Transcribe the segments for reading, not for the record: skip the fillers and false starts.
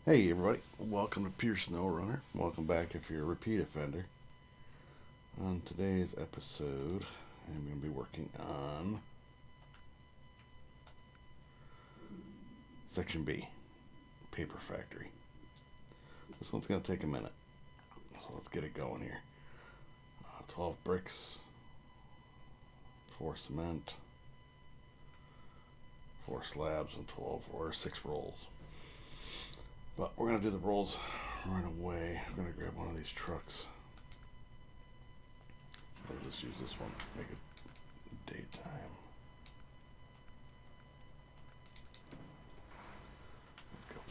Hey everybody, welcome to Pure Snowrunner. Welcome back if you're a repeat offender. On today's episode, I'm going to be working on Section B, Paper Factory. This one's going to take a minute, so let's get it going here. 12 bricks, 4 cement, 4 slabs, and 12 or 6 rolls. But we're going to do the rolls right away. I'm going to grab one of these trucks. I'll just use this one, make it daytime. Let's go.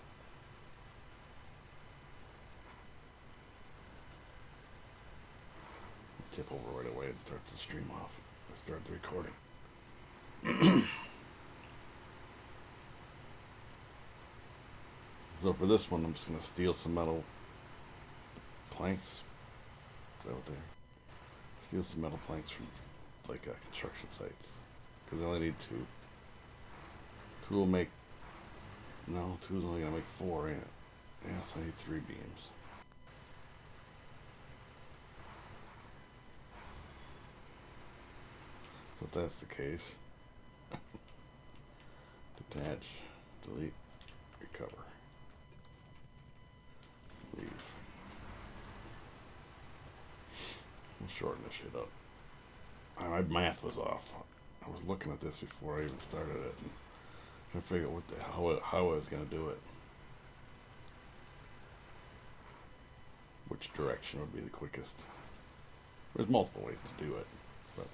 Tip over right away and starts the stream off. Start the recording. So for this one, I'm just going to steal some metal planks. Is that what they are? Steal some metal planks from like construction sites. Because I only need 2. 2 will make... No, 2 is only going to make 4, ain't it? Yeah, so I need 3 beams. So if that's the case, detach, delete, recover. Leave. We'll shorten this shit up. My math was off. I was looking at this before I even started it and trying to figure out how I was going to do it. Which direction would be the quickest. There's multiple ways to do it, but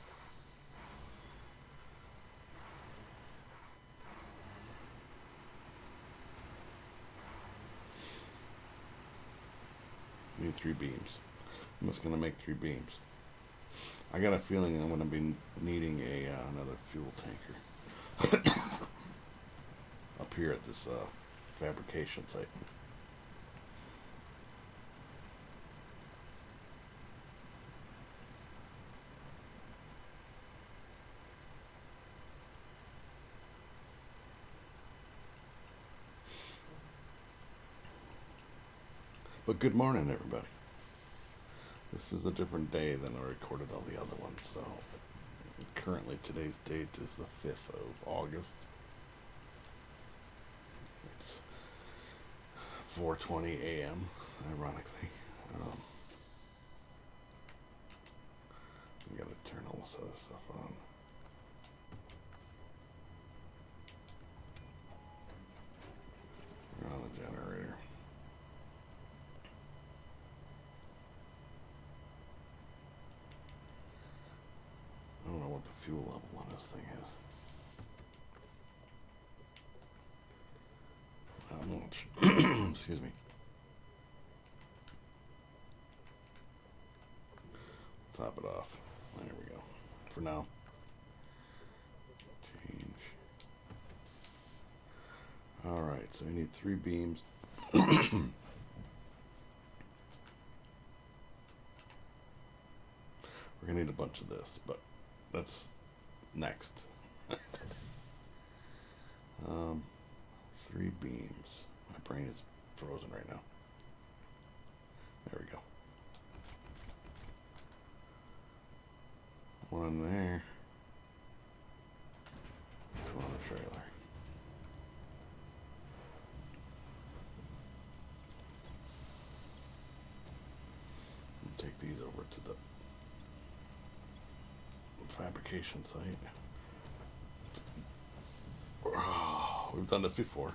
I need 3 beams. I'm just going to make 3 beams. I got a feeling I'm going to be needing another fuel tanker up here at this fabrication site. But good morning, everybody. This is a different day than I recorded all the other ones, so currently today's date is the 5th of August. It's 4:20 a.m., ironically. I gotta turn all this other stuff on. Turn on the generator. I don't know what the fuel level on this thing is. How much? Excuse me. Top it off. There we go. For now. Change. Alright, so we need 3 beams. We're gonna need a bunch of this, but that's next. 3 beams. My brain is frozen right now. There we go. 1 in there. 2 on the trailer. Take these over to the fabrication site. Oh, we've done this before.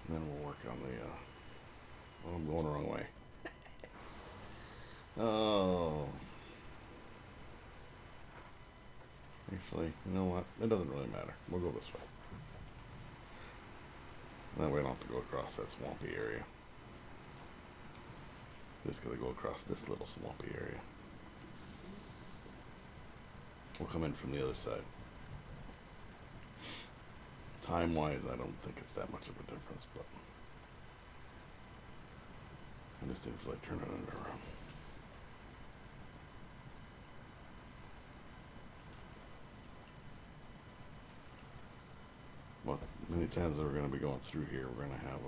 And then we'll work on the, oh, I'm going the wrong way. Oh. Actually, you know what? It doesn't really matter. We'll go this way. That way I don't have to go across that swampy area. Just gotta go across this little swampy area. We'll come in from the other side. Time-wise, I don't think it's that much of a difference, but I just think it's like turning it around. Well, many times that we're going to be going through here, we're going to have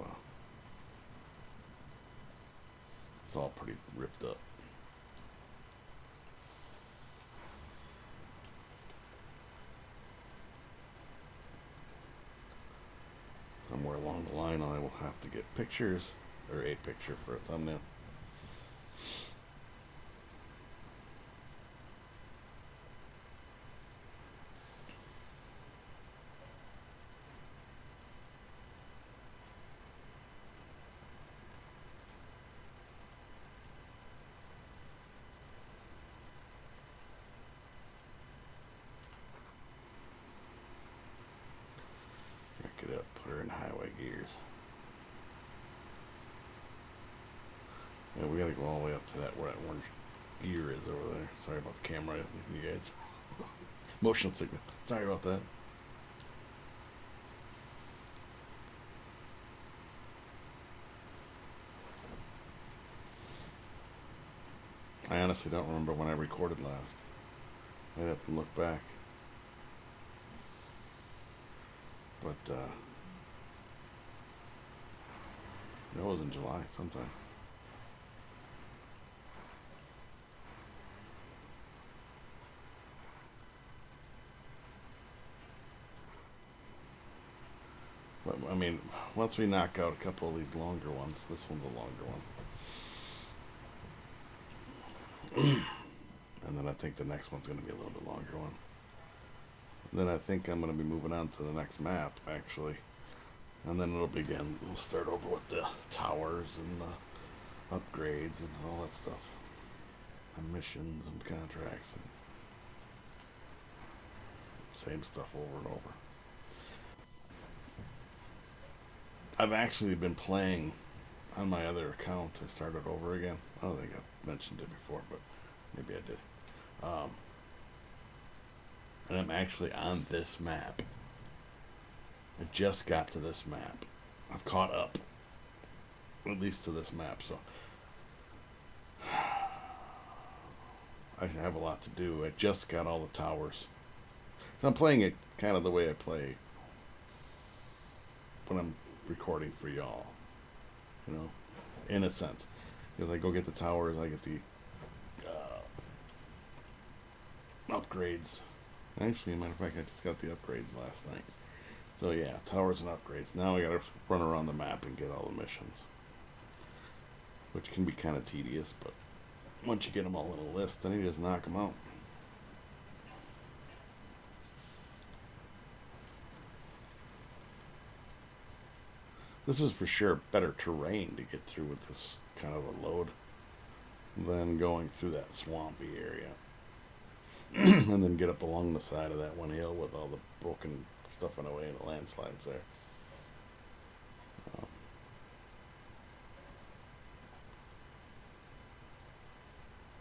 it's all pretty ripped up. Somewhere along the line, I will have to get pictures, or a picture for a thumbnail. Crank it up, put her in highway gears. Yeah, we gotta go all the way up to that where that orange gear is over there. Sorry about the camera, you guys. Motion signal. Sorry about that. I honestly don't remember when I recorded last. I'd have to look back. But, it was in July sometime. But, I mean, once we knock out a couple of these longer ones, this one's a longer one. And then I think the next one's going to be a little bit longer one. Then I think I'm going to be moving on to the next map, actually. And then it'll begin, we'll start over with the towers and the upgrades and all that stuff. And missions and contracts and same stuff over and over. I've actually been playing on my other account. I started over again. I don't think I've mentioned it before, but maybe I did. And I'm actually on this map. I just got to this map. I've caught up, at least to this map, so I have a lot to do. I just got all the towers. So I'm playing it kind of the way I play when I'm recording for y'all, you know, in a sense. Because I go get the towers, I get the upgrades. Actually, as a matter of fact, I just got the upgrades last night. So yeah, towers and upgrades. Now I gotta run around the map and get all the missions, which can be kind of tedious, but once you get them all in a list, then you just knock them out. This is for sure better terrain to get through with this kind of a load than going through that swampy area. And then get up along the side of that one hill with all the broken stuff in the way and the landslides there. I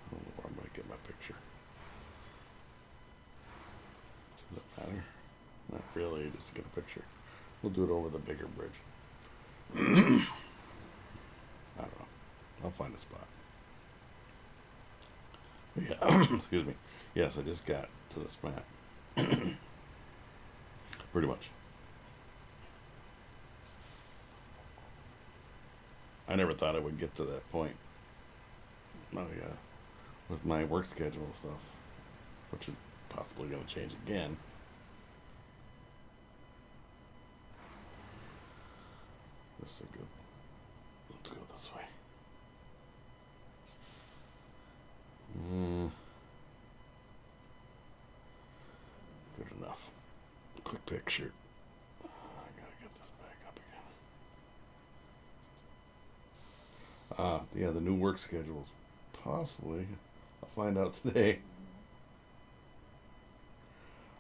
don't know where I'm going to get my picture. Does that matter? Not really, just to get a picture. We'll do it over the bigger bridge. I don't know. I'll find a spot. Yeah, excuse me. Yes, I just got to this map. Pretty much. I never thought I would get to that point. With my work schedule and stuff, which is possibly going to change again. This is a good. Let's go this way. Good enough. Quick picture. I gotta get this back up again. Yeah, the new work schedules. Possibly. I'll find out today.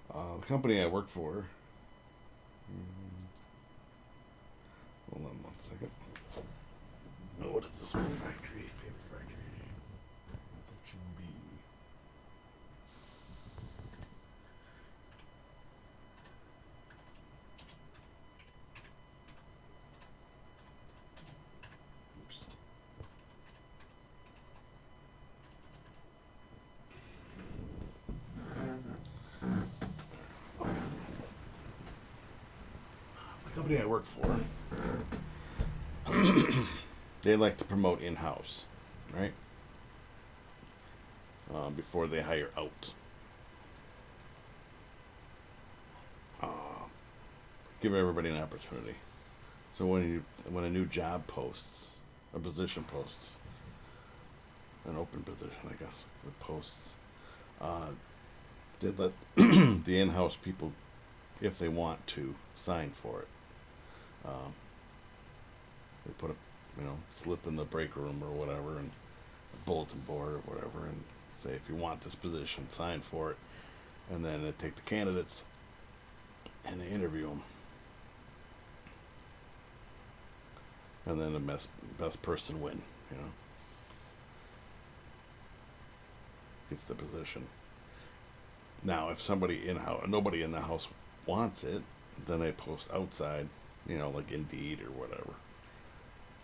The company I work for. Hold on one second. Oh, what is this one? Factory, paper factory. company I work for, they like to promote in-house, right? Before they hire out. Uh, Give everybody an opportunity. So when a new job posts, a position posts, an open position, I guess, it posts, they let the in-house people, if they want to, sign for it. They put a slip in the break room or whatever, and a bulletin board or whatever, and say if you want this position, sign for it, and then they take the candidates and they interview them, and then the best person win, gets the position. Now, if nobody in the house wants it, then they post outside, like Indeed or whatever,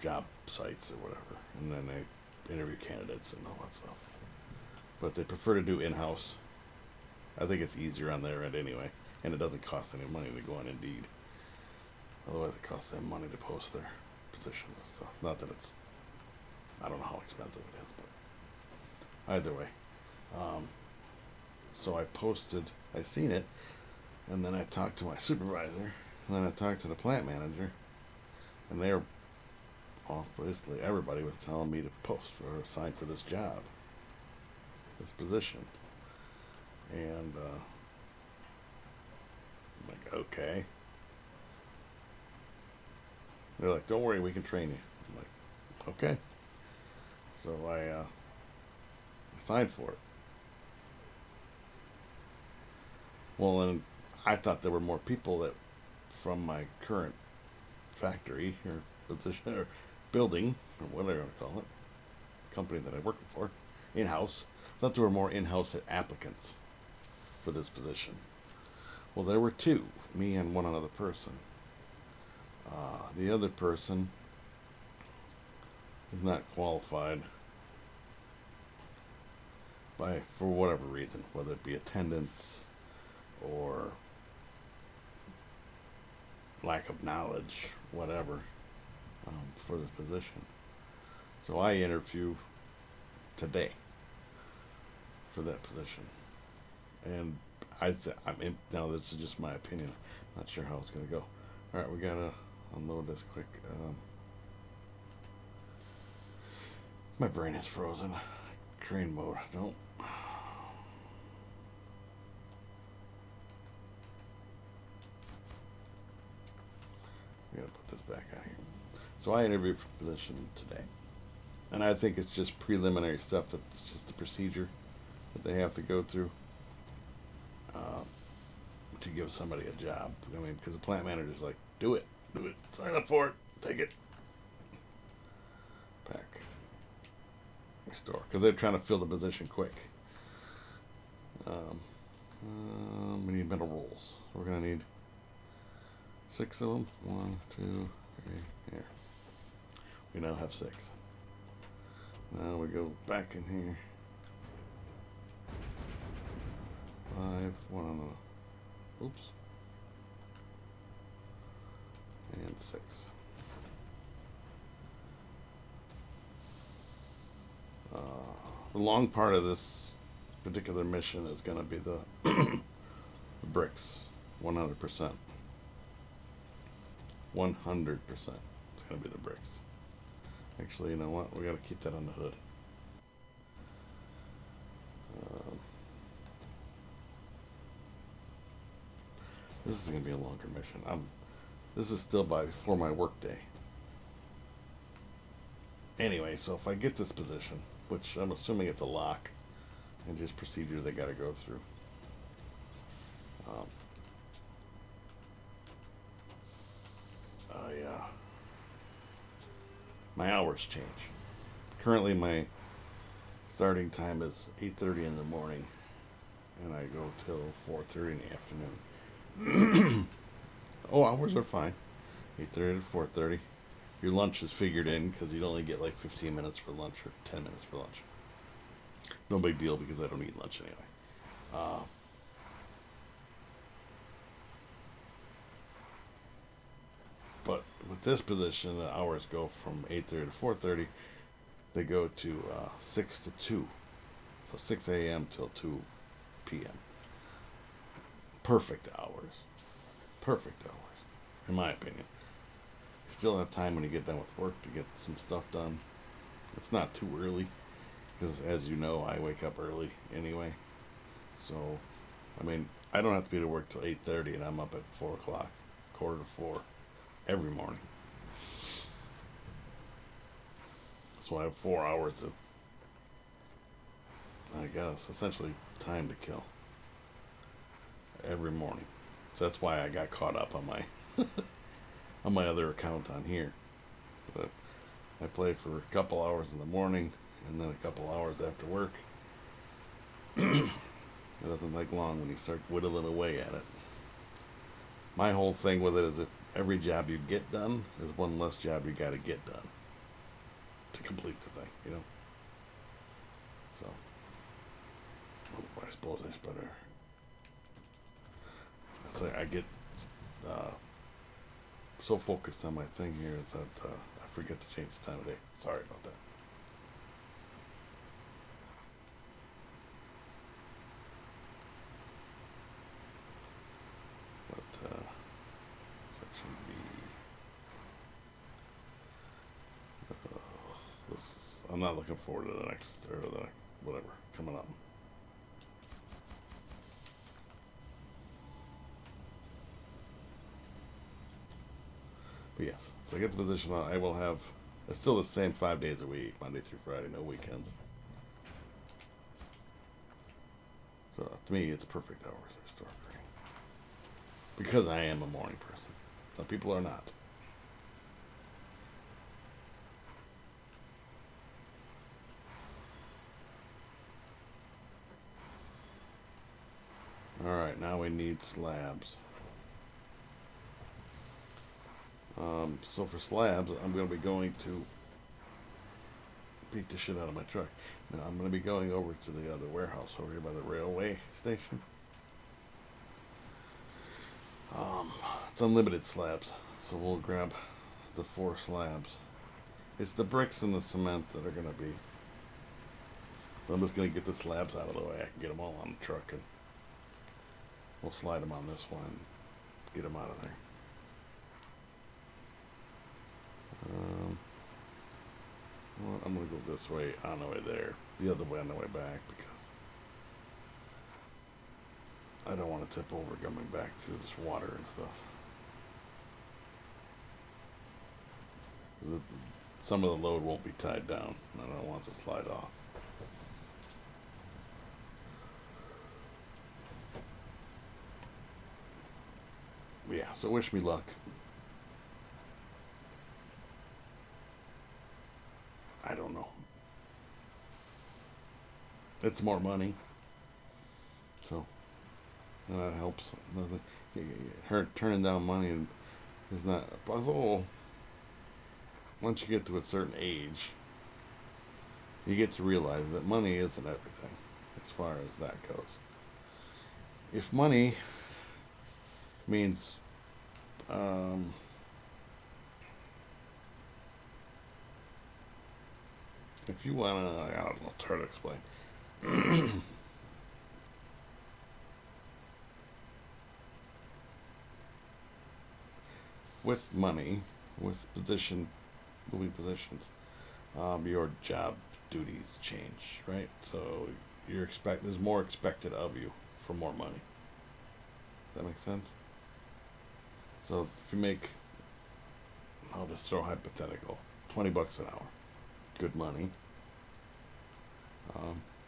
job sites or whatever, and then they interview candidates and all that stuff. But they prefer to do in-house. I think it's easier on their end anyway, and it doesn't cost any money to go on Indeed. Otherwise, it costs them money to post their positions and stuff. Not that I don't know how expensive it is, but either way. So I seen it, and then I talked to my supervisor, and then I talked to the plant manager, and basically everybody was telling me to post or sign for this job, this position. And I'm like, okay. They're like, don't worry, we can train you. I'm like, okay. So I signed for it. Well, and I thought there were more people that from my current factory or position or building or whatever you want to call it, company that I'm working for, in-house. I thought there were more in-house applicants for this position. Well, there were two, me and one other person. The other person is not qualified for whatever reason, whether it be attendance or lack of knowledge, whatever, for this position. So I interview today for that position, and now this is just my opinion. Not sure how it's going to go. All right, we gotta unload this quick. My brain is frozen. Train mode. Nope. We gotta put this back out here. So I interviewed for position today, and I think it's just preliminary stuff. That's just the procedure that they have to go through to give somebody a job. I mean, because the plant manager's like, do it, sign up for it, take it, pack, restore, because they're trying to fill the position quick. We need metal rolls. We're gonna need 6 of them. 1, 2, 3. Here. We now have 6. Now we go back in here. 5. 1 on the. Oops. And 6. The long part of this particular mission is going to be the, the bricks. 100%. 100% is going to be the bricks. Actually, you know what? We got to keep that on the hood. This is going to be a longer mission. This is still before my work day. Anyway, so if I get this position, which I'm assuming it's a lock, and just procedure they got to go through. My hours change. Currently, my starting time is 8:30 in the morning, and I go till 4:30 in the afternoon. Hours are fine. 8:30 to 4:30. Your lunch is figured in because you'd only get like 15 minutes for lunch or 10 minutes for lunch. No big deal because I don't eat lunch anyway. with this position, the hours go from 8:30 to 4:30. They go to 6 to 2, so 6 a.m. till 2 p.m. Perfect hours. Perfect hours, in my opinion. You still have time when you get done with work to get some stuff done. It's not too early, because as you know, I wake up early anyway. So, I mean, I don't have to be to work till 8:30, and I'm up at 4 o'clock, quarter to 4, every morning. So I have 4 hours of, I guess, essentially time to kill every morning. So that's why I got caught up on my on my other account on here. But I play for a couple hours in the morning and then a couple hours after work. It doesn't take long when you start whittling away at it. My whole thing with it is if every job you get done is one less job you got to get done to complete the thing, you know? So, I suppose I better. It's like I get so focused on my thing here that I forget to change the time of day. Sorry about that. But section B. This is, I'm not looking forward to the next or the whatever coming up. But yes, so I get the position on. I will have. It's still the same 5 days a week, Monday through Friday, no weekends. So to me, it's perfect hours for store cream. Because I am a morning person. Some people are not. Alright, now we need slabs. So for slabs, I'm going to be going to beat the shit out of my truck. Now I'm going to be going over to the other warehouse over here by the railway station. It's unlimited slabs, so we'll grab the 4 slabs. It's the bricks and the cement that are going to be. So I'm just going to get the slabs out of the way. I can get them all on the truck and we'll slide them on this one, get them out of there. Well, I'm going to go this way on the way there, the other way on the way back, because I don't want to tip over coming back through this water and stuff. Some of the load won't be tied down, and I don't want to slide off. But yeah, so wish me luck. I don't know. It's more money, so that helps. Her turning down money is not. Although once you get to a certain age, you get to realize that money isn't everything, as far as that goes. If money means if you want to, I don't know, it's hard to explain. With money, with moving positions, your job duties change, right? So there's more expected of you for more money. Does that make sense? So if you make, I'll just throw hypothetical, $20 an hour, good money.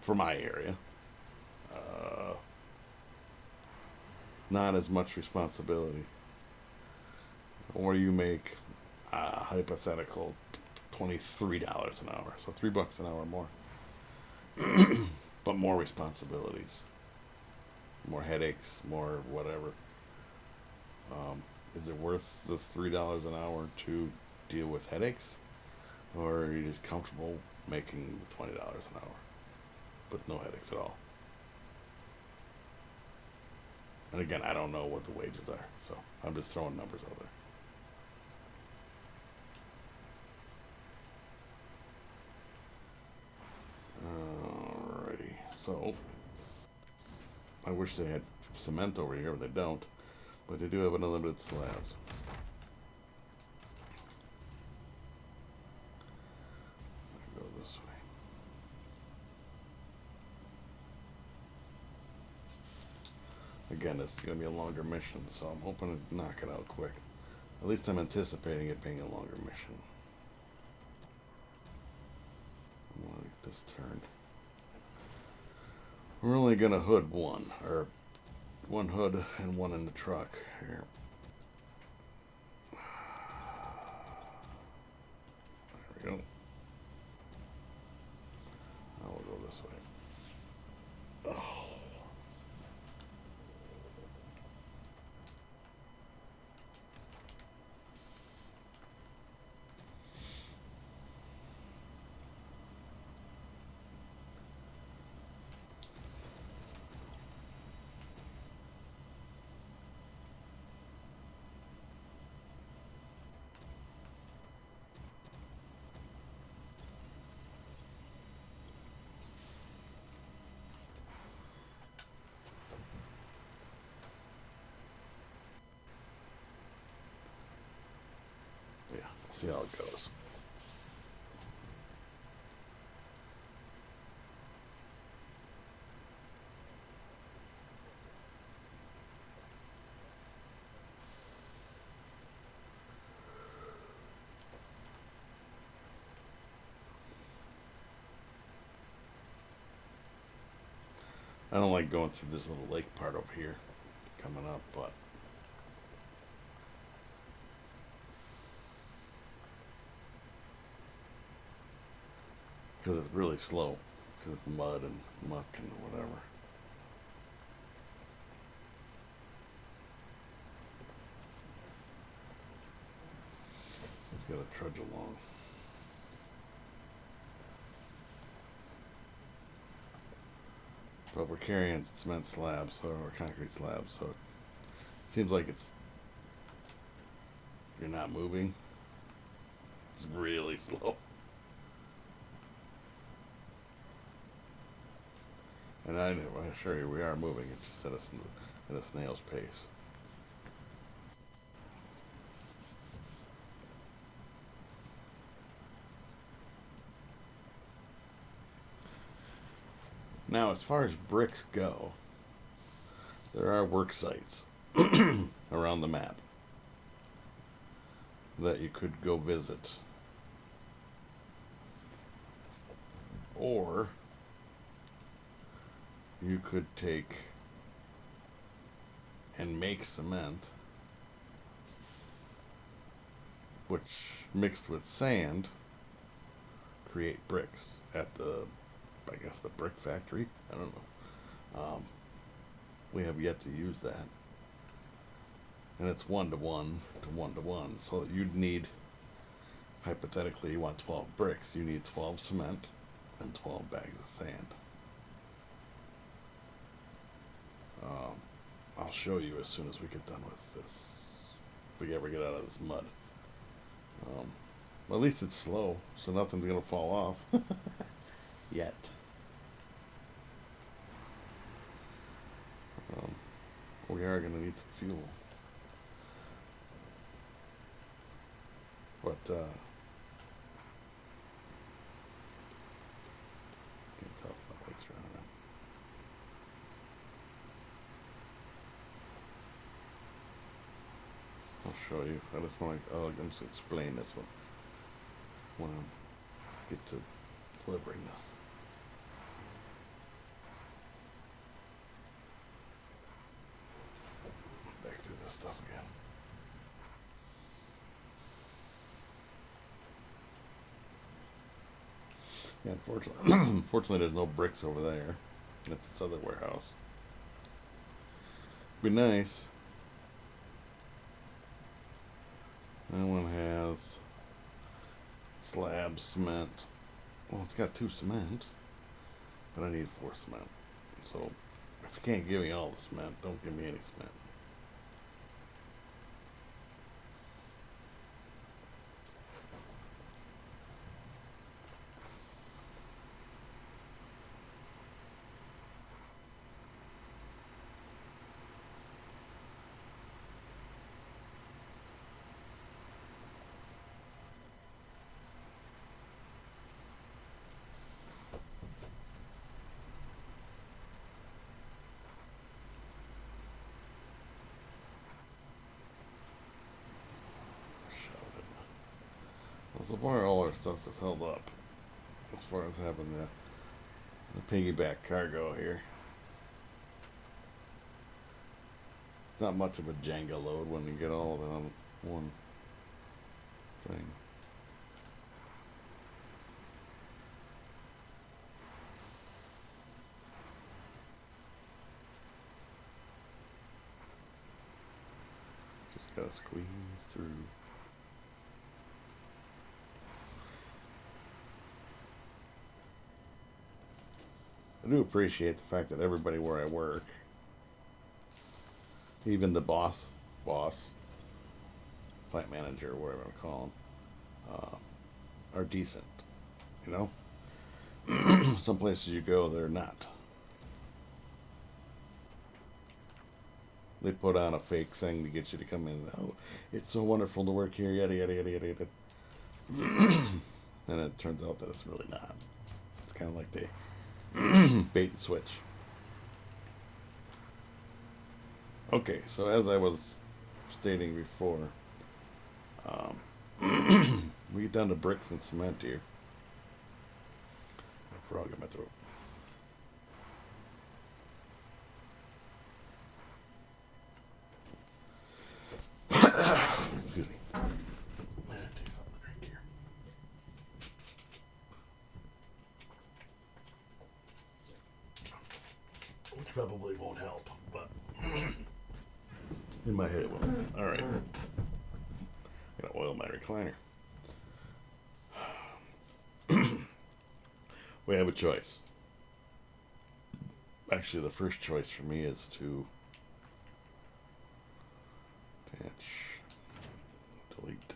For my area, not as much responsibility. Or you make hypothetical $23 an hour, so $3 an hour more, but more responsibilities, more headaches, more whatever. Is it worth the $3 an hour to deal with headaches, or are you just comfortable making $20 an hour with no headaches at all? And again, I don't know what the wages are, so I'm just throwing numbers out there. So, I wish they had cement over here, but they don't. But they do have unlimited slabs. Go this way. Again, it's going to be a longer mission, so I'm hoping to knock it out quick. At least I'm anticipating it being a longer mission. I want to get this turned. We're only going to hood one, or one hood and one in the truck here. There we go. Now we'll go this way. Oh. Yeah, see how it goes. I don't like going through this little lake part over here coming up, but because it's really slow, because it's mud and muck and whatever. It's got to trudge along. But we're carrying cement slabs, or concrete slabs, so it seems like you're not moving. It's really slow. And I assure you, we are moving. It's just at a snail's pace. Now, as far as bricks go, there are work sites around the map that you could go visit. Or you could take and make cement, which mixed with sand create bricks at the, I guess, the brick factory. I don't know. We have yet to use that. And it's 1-to-1 to 1-to-1. So you'd need, hypothetically, you want 12 bricks. You need 12 cement and 12 bags of sand. I'll show you as soon as we get done with this. If we ever get out of this mud. Well, at least it's slow, so nothing's going to fall off. Yet. We are going to need some fuel. But, can't tell if the lights are on. I'll show you. I just want to, I'm just explain this one when I get to delivering this. Back through this stuff again. Yeah, unfortunately, there's no bricks over there at this other warehouse. Be nice. That one has slabs, cement. Well, it's got 2 cement, but I need 4 cement. So, if you can't give me all the cement, don't give me any cement. So far, all our stuff is held up. As far as having the piggyback cargo here. It's not much of a Jenga load when you get all of it on one thing. Just gotta squeeze through. I do appreciate the fact that everybody where I work, even the boss, plant manager, or whatever I call them, are decent. You know, some places you go, they're not. They put on a fake thing to get you to come in. Oh, it's so wonderful to work here, yada yada yada yada yada. And it turns out that it's really not. It's kind of like they bait and switch. Okay, so as I was stating before, we get down to bricks and cement here. Frog in my throat. Excuse me. I'm gonna take something to drink here. Which probably won't help, but in my head it will. Alright. Gotta oil my recliner. We have a choice. Actually, the first choice for me is to delete.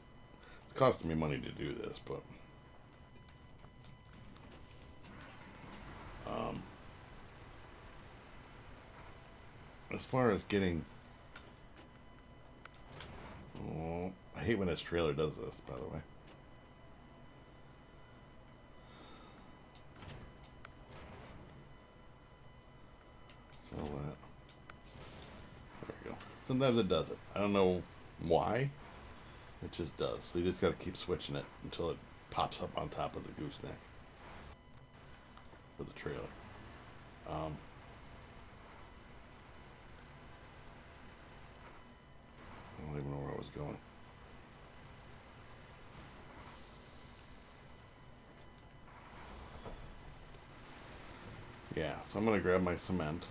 It's costing me money to do this, but as far as getting, oh, I hate when this trailer does this, by the way. Sell that. There we go. Sometimes it does it. I don't know why. It just does. So you just got to keep switching it until it pops up on top of the gooseneck for the trailer. I don't even know where I was going. Yeah, so I'm going to grab my cement.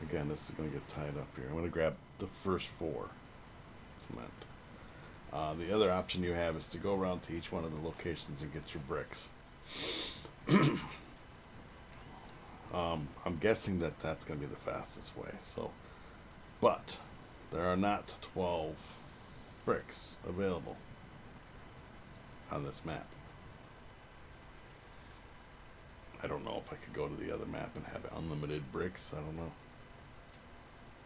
Again, this is going to get tied up here. I'm going to grab the first 4 cement. The other option you have is to go around to each one of the locations and get your bricks. I'm guessing that that's going to be the fastest way. So, but there are not 12 bricks available on this map. I don't know if I could go to the other map and have unlimited bricks. I don't know.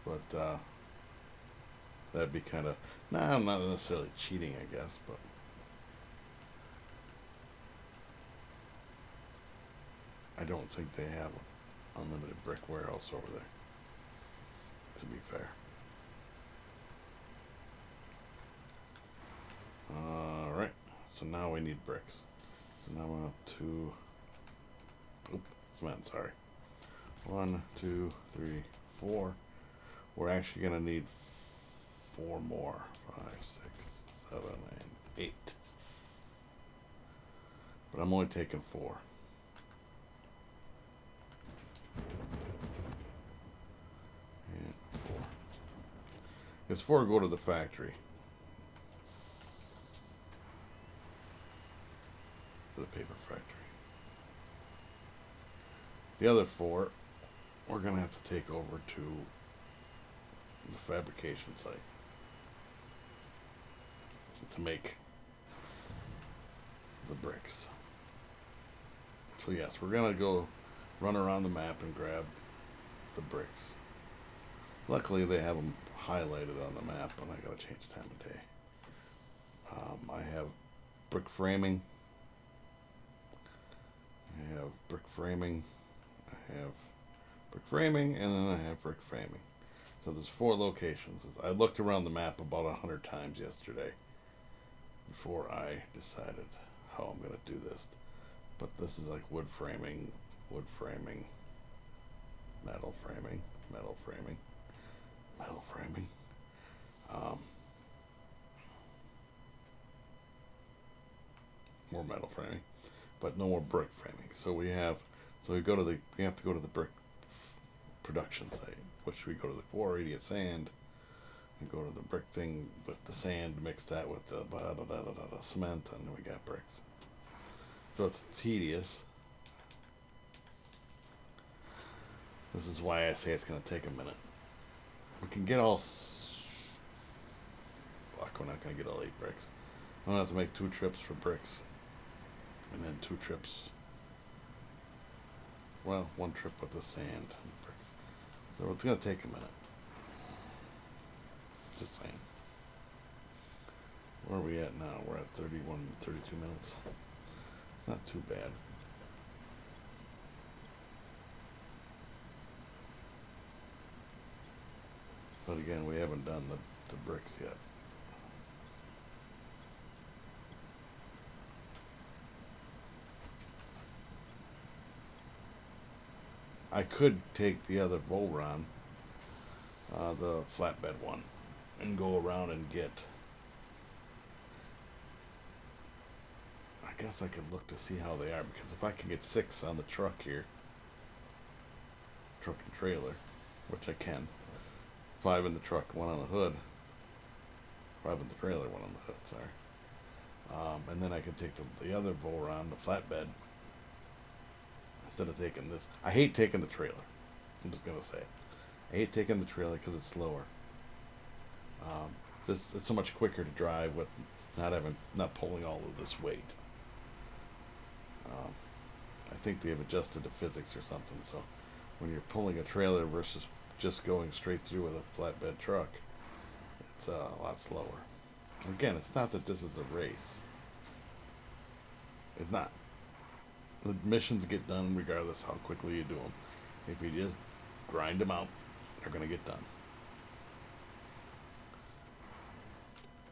But that'd be kind of, nah, not necessarily cheating, I guess, but I don't think they have unlimited brick warehouse over there, to be fair. Alright, so now we need bricks. So now we're up to, cement, sorry. 1, 2, 3, 4. We're actually going to need 4 more. 5, 6, 7, and 8. But I'm only taking 4. And 4. Because 4 go to the factory. To the paper factory. The other 4, we're going to have to take over to the fabrication site to make the bricks. So yes, we're going to go run around the map and grab the bricks. Luckily they have them highlighted on the map, but I got to change time of day. I have brick framing. I have brick framing. I have brick framing, and then I have brick framing. So there's 4 locations. I looked around the map about 100 times yesterday. before I decided how I'm going to do this. But this is like wood framing, metal framing, metal framing, metal framing. Um, More metal framing, but no more brick framing. So we have to go to the brick production site, which we go to the quarry to get sand, and go to the brick thing with the sand, mix that with the cement, and then we got bricks. So it's tedious. This is why I say it's going to take a minute. We can get all. Fuck, we're not going to get all 8 bricks. I'm going to have to make 2 trips for bricks. And then 2 trips. Well, 1 trip with the sand and bricks. So it's going to take a minute. Just saying. Where are we at now? We're at 31, 32 minutes. It's not too bad. But again, we haven't done the bricks yet. I could take the other Volron, the flatbed one, and go around and get. I guess I could look to see how they are, because if I can get 6 on the truck here, truck and trailer, which I can, 5 in the truck, 1 on the hood, 5 in the trailer, 1 on the hood, sorry. And then I could take the other Volron, the flatbed, instead of taking this. I hate taking the trailer. I'm just gonna say, I hate taking the trailer because it's slower. It's so much quicker to drive with not pulling all of this weight. I think they've adjusted the physics or something. So when you're pulling a trailer versus just going straight through with a flatbed truck, it's a lot slower. Again, it's not that this is a race. It's not. The missions get done regardless how quickly you do them. If you just grind them out, they're going to get done.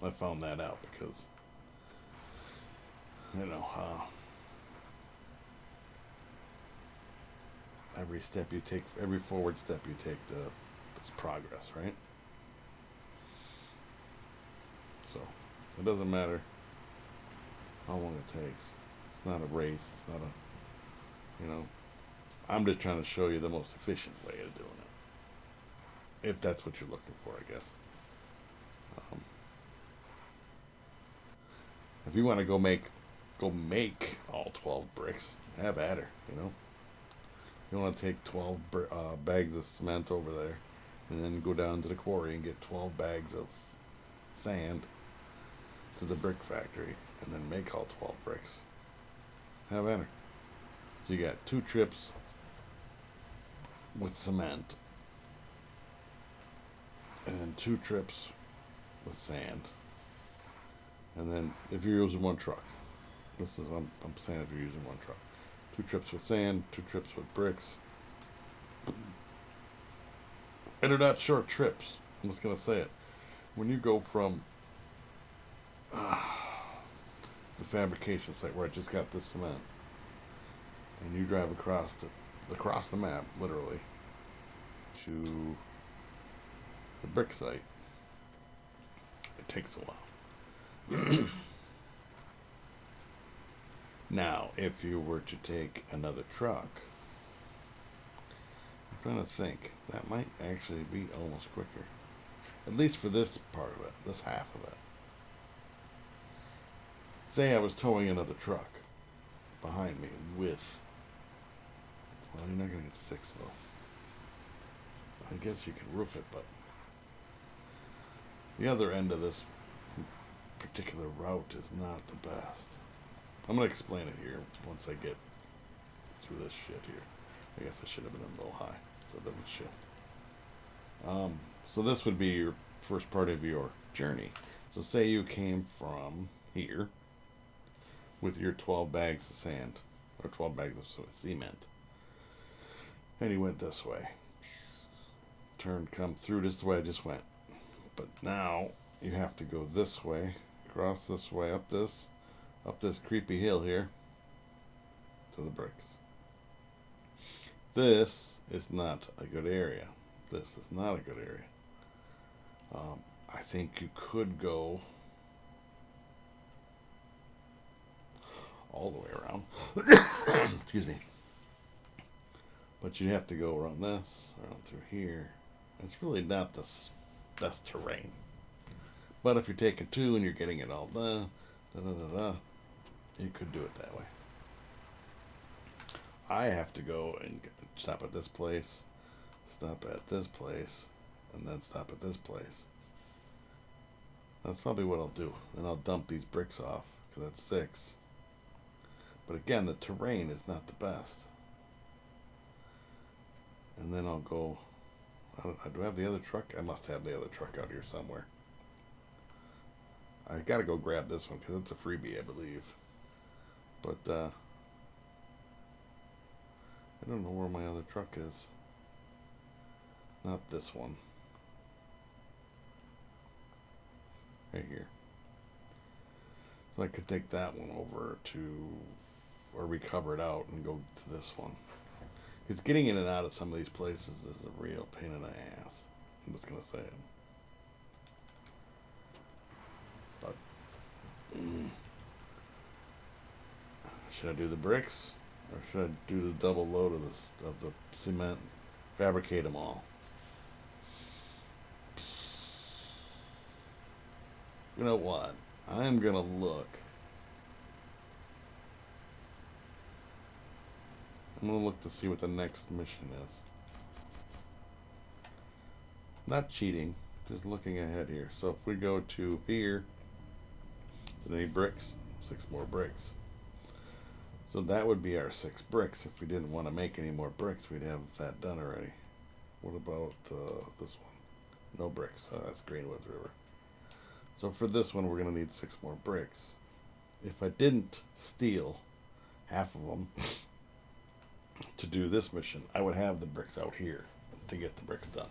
I found that out because, every step you take, every forward step you take, it's progress, right? So it doesn't matter how long it takes. It's not a race. It's not I'm just trying to show you the most efficient way of doing it. If that's what you're looking for, I guess. If you want to go make all 12 bricks, have at her, You want to take 12 bags of cement over there, and then go down to the quarry and get 12 bags of sand to the brick factory, and then make all 12 bricks. Have at her. So you got 2 trips with cement, and 2 trips with sand. And then if you're using 1 truck, I'm saying if you're using 1 truck, 2 trips with sand, 2 trips with bricks. And they're not short trips. I'm just gonna say it. When you go from the fabrication site where I just got this cement, and you drive across the map, literally, to the brick site, it takes a while. Now, if you were to take another truck, I'm trying to think, that might actually be almost quicker. At least for this part of it, this half of it. Say I was towing another truck behind me with, well, you're not going to get 6 though. I guess you can roof it, but the other end of this particular route is not the best. I'm going to explain it here once I get through this shit here. I guess I should have been a little high, so it doesn't shift. So this would be your first part of your journey. So say you came from here with your 12 bags of sand, or 12 bags of cement, and you went this way. Come through this way I just went. But now you have to go this way, across this way, up this creepy hill here to the bricks. This is not a good area. This is not a good area. I think you could go all the way around. Excuse me. But you have to go around this, around through here. It's really not the best terrain. But if you're taking two and you're getting it all done, you could do it that way. I have to go and stop at this place, stop at this place, and then stop at this place. That's probably what I'll do. Then I'll dump these bricks off, because that's 6. But again, the terrain is not the best. And then I'll go... do I have the other truck? I must have the other truck out here somewhere. I gotta go grab this one, because it's a freebie, I believe. But, I don't know where my other truck is. Not this one. Right here. So I could take that one over to, or recover it out and go to this one. Because getting in and out of some of these places is a real pain in the ass. I'm just going to say it. But, should I do the bricks? Or should I do the double load of the cement? Fabricate them all. You know what? I'm going to look. I'm going to look to see what the next mission is. Not cheating, just looking ahead here. So if we go to here, do they need bricks? 6 more bricks. So that would be our 6 bricks. If we didn't want to make any more bricks, we'd have that done already. What about this one? No bricks. Oh, that's Greenwoods River. So for this one, we're going to need 6 more bricks. If I didn't steal half of them to do this mission, I would have the bricks out here to get the bricks done.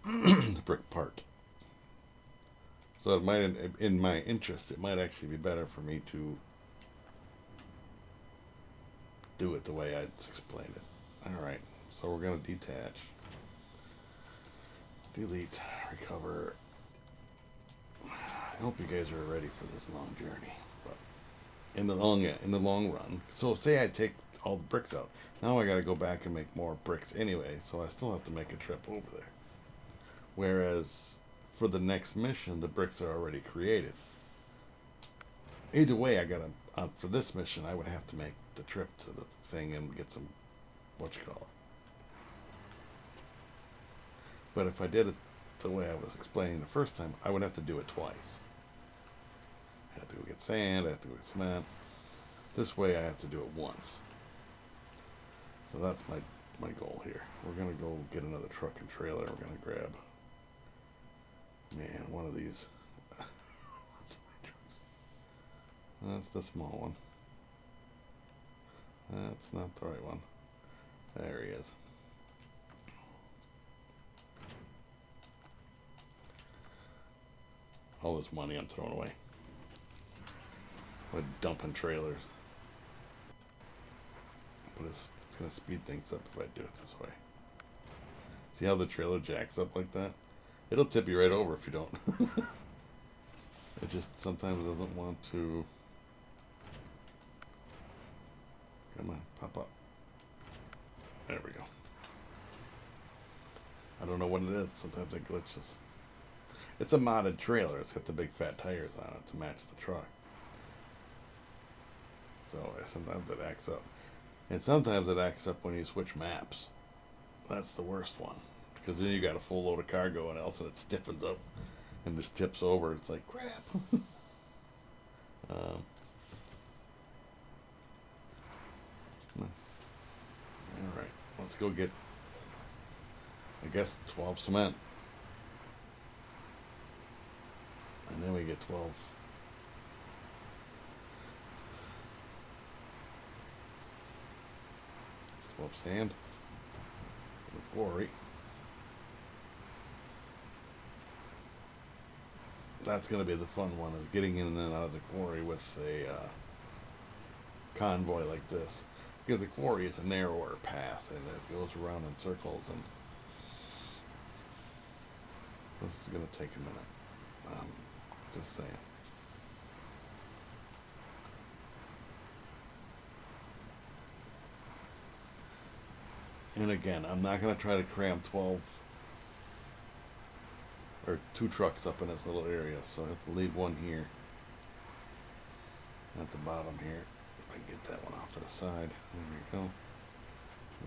The brick part. So it might, in my interest, it might actually be better for me to do it the way I explained it. Alright, so we're going to detach. Delete, recover. I hope you guys are ready for this long journey. But in the long run, so say I take all the bricks out. Now I got to go back and make more bricks anyway, so I still have to make a trip over there. Whereas for the next mission, the bricks are already created. Either way, I got to for this mission, I would have to make the trip to the thing and get some But if I did it the way I was explaining the first time, I would have to do it twice. I have to go get sand, I have to go get cement. This way I have to do it once. So that's my goal here. We're going to go get another truck and trailer. We're going to grab, man, one of these. That's the small one. That's not the right one. There he is. All this money I'm throwing away. Like dumping trailers. But it's going to speed things up if I do it this way. See how the trailer jacks up like that? It'll tip you right over if you don't. It just sometimes doesn't want to. Come on, pop up. There we go. I don't know what it is. Sometimes it glitches. It's a modded trailer. It's got the big fat tires on it to match the truck. So sometimes it acts up. And sometimes it acts up when you switch maps. That's the worst one. Because then you got a full load of cargo and else it stiffens up and just tips over. It's like, crap. Alright, let's go get, I guess, 12 cement. And then we get 12 sand. Quarry. That's going to be the fun one, is getting in and out of the quarry with a convoy like this. Because the quarry is a narrower path and it goes around in circles, and this is going to take a minute. Just saying. And again, I'm not going to try to cram 12 or 2 trucks up in this little area, so I have to leave one here at the bottom here. If I can get that one off to the side. There we go. And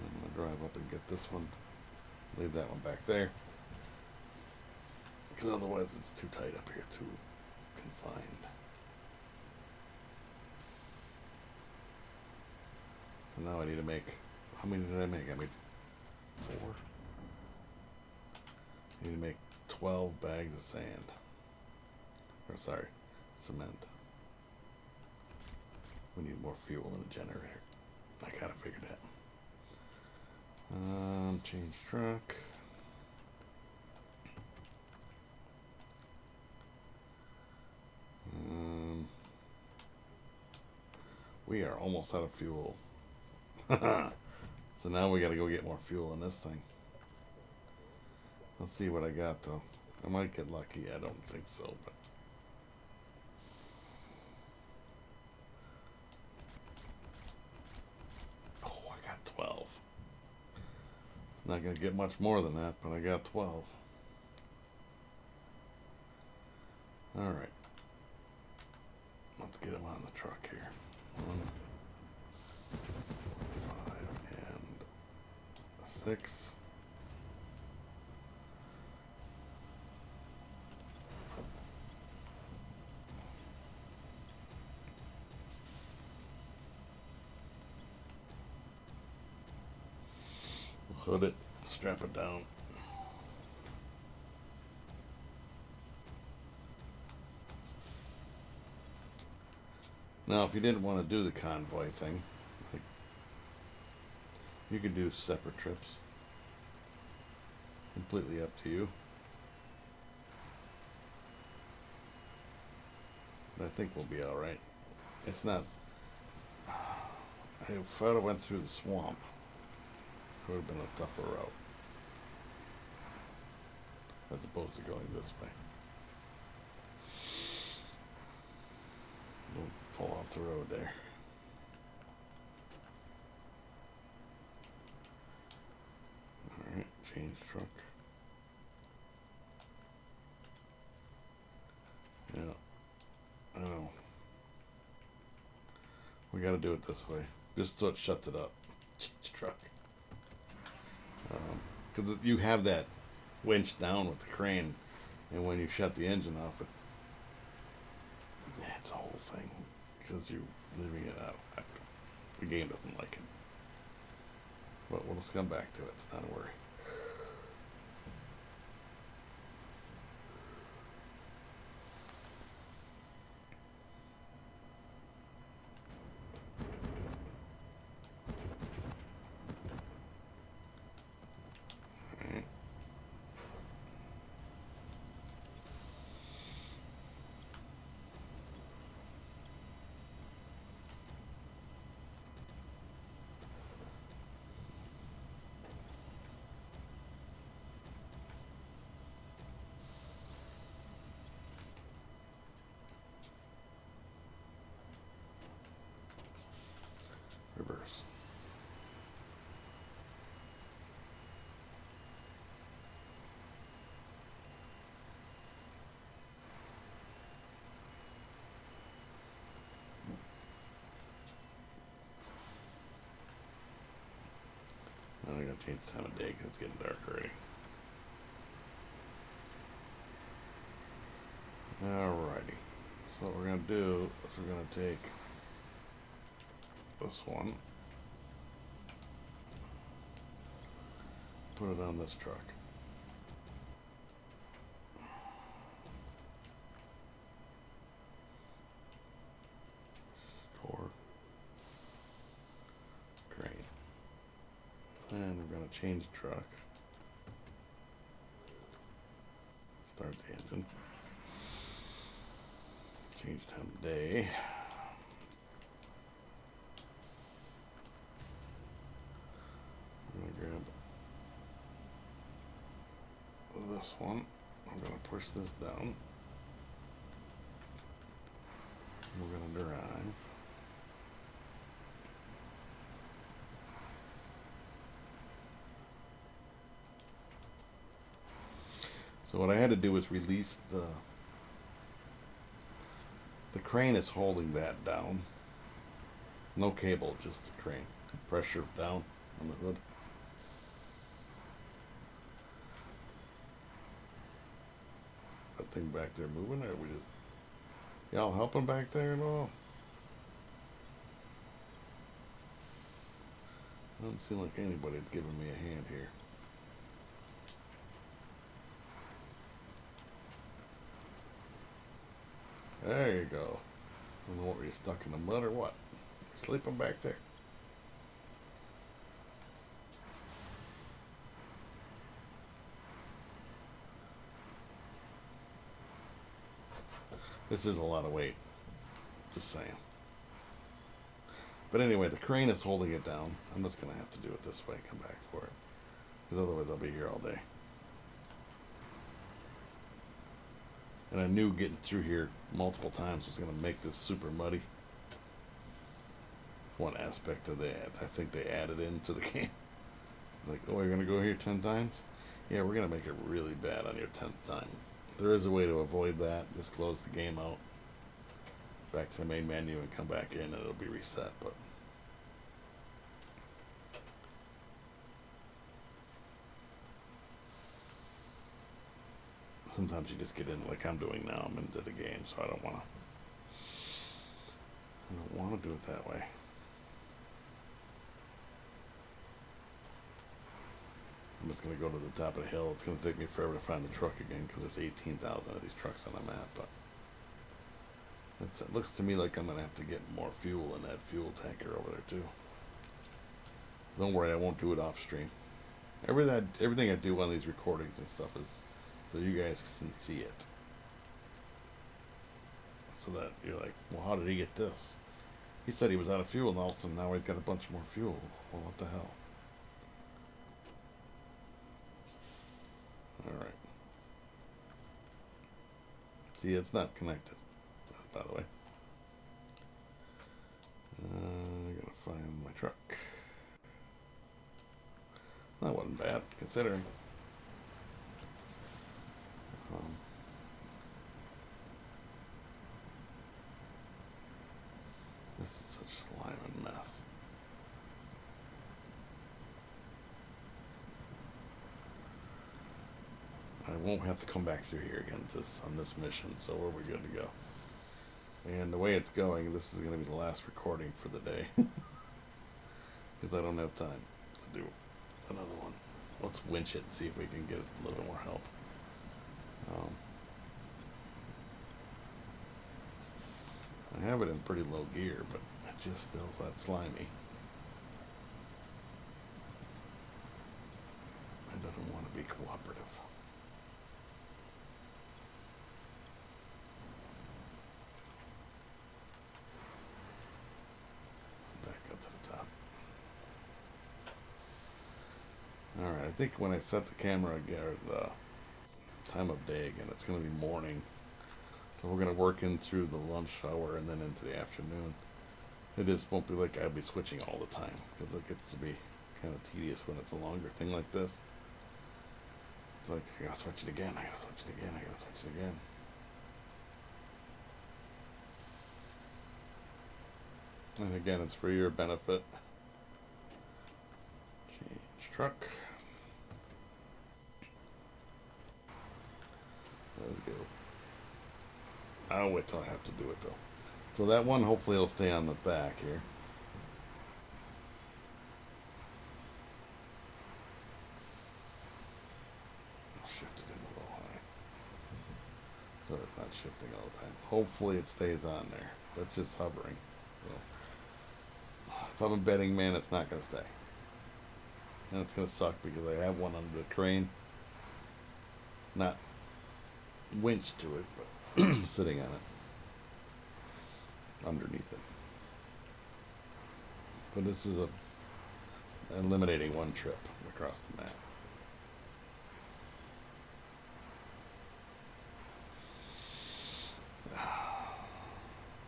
I'm going to drive up and get this one. Leave that one back there. Because otherwise it's too tight up here, too confined. So now I need to make, how many did I make? I made 4. I need to make 12 bags of sand. Or sorry, cement. We need more fuel in the generator. I kind of figured that. Change truck. We are almost out of fuel. So now we got to go get more fuel in this thing. Let's see what I got though. I might get lucky. I don't think so, but oh, I got 12. Not gonna get much more than that, but I got 12. All right. Let's get them on the truck here. 1, 5, and 6. Hood it, strap it down. Now, if you didn't want to do the convoy thing, like, you could do separate trips. Completely up to you. But I think we'll be alright. It's not... If I'd have went through the swamp, it would have been a tougher route. As opposed to going this way. Don't fall off the road there. Alright, change truck. Yeah, I know. We gotta do it this way. Just so it shuts it up. Change truck. Because you have that winch down with the crane, and when you shut the engine off, it's a whole thing. Because you're leaving it out. The game doesn't like it. But we'll just come back to it. It's not a worry. Reverse. Now I gotta change the time of day because it's getting dark already. Alrighty. So what we're gonna do is we're gonna take this one, put it on this truck. Store. Great. And we're going to change the truck. Start the engine. Change time of day. I'm gonna grab this one. I'm gonna push this down. We're gonna drive. So what I had to do was release the crane is holding that down. No cable, just the crane. Pressure down on the hood. That thing back there moving, or we just y'all helping back there and all? Doesn't seem like anybody's giving me a hand here. There you go. I don't know what, were you stuck in the mud or what? Sleeping back there. This is a lot of weight. Just saying. But anyway, the crane is holding it down. I'm just going to have to do it this way, come back for it. Because otherwise I'll be here all day. And I knew getting through here multiple times was going to make this super muddy. One aspect of that, I think they added into the game. It's like, oh, you're going to go here 10 times? Yeah, we're going to make it really bad on your 10th time. There is a way to avoid that. Just close the game out. Back to the main menu and come back in and it'll be reset. But sometimes you just get in like I'm doing now. I'm into the game, so I don't want to do it that way. I'm just going to go to the top of the hill. It's going to take me forever to find the truck again because there's 18,000 of these trucks on the map. But it looks to me like I'm going to have to get more fuel in that fuel tanker over there too. Don't worry, I won't do it off stream. Everything I do on these recordings and stuff is so you guys can see it. So that you're like, well, how did he get this? He said he was out of fuel and all of a sudden now he's got a bunch more fuel. Well, what the hell? Alright. See, it's not connected, by the way. I gotta find my truck. That wasn't bad, considering. This is such slime and mess. I won't have to come back through here again on this mission, so we're good to go. And the way it's going, this is going to be the last recording for the day. Because I don't have time to do another one. Let's winch it and see if we can get a little more help. I have it in pretty low gear, but it just still that slimy. It doesn't want to be cooperative. Alright, I think when I set the camera again, or the time of day again, it's going to be morning. So we're going to work in through the lunch hour and then into the afternoon. It just won't be like I'll be switching all the time, because it gets to be kind of tedious when it's a longer thing like this. It's like, I gotta switch it again, I gotta switch it again, I gotta switch it again. And again, it's for your benefit. Change truck. Let's go. I'll wait till I have to do it though. So that one hopefully will stay on the back here. I'll shift it in a little high. So it's not shifting all the time. Hopefully it stays on there. That's just hovering. So if I'm a betting man, it's not going to stay. And it's going to suck because I have one under the crane. Not winched to it, but sitting on it. underneath it. But this is eliminating one trip across the map.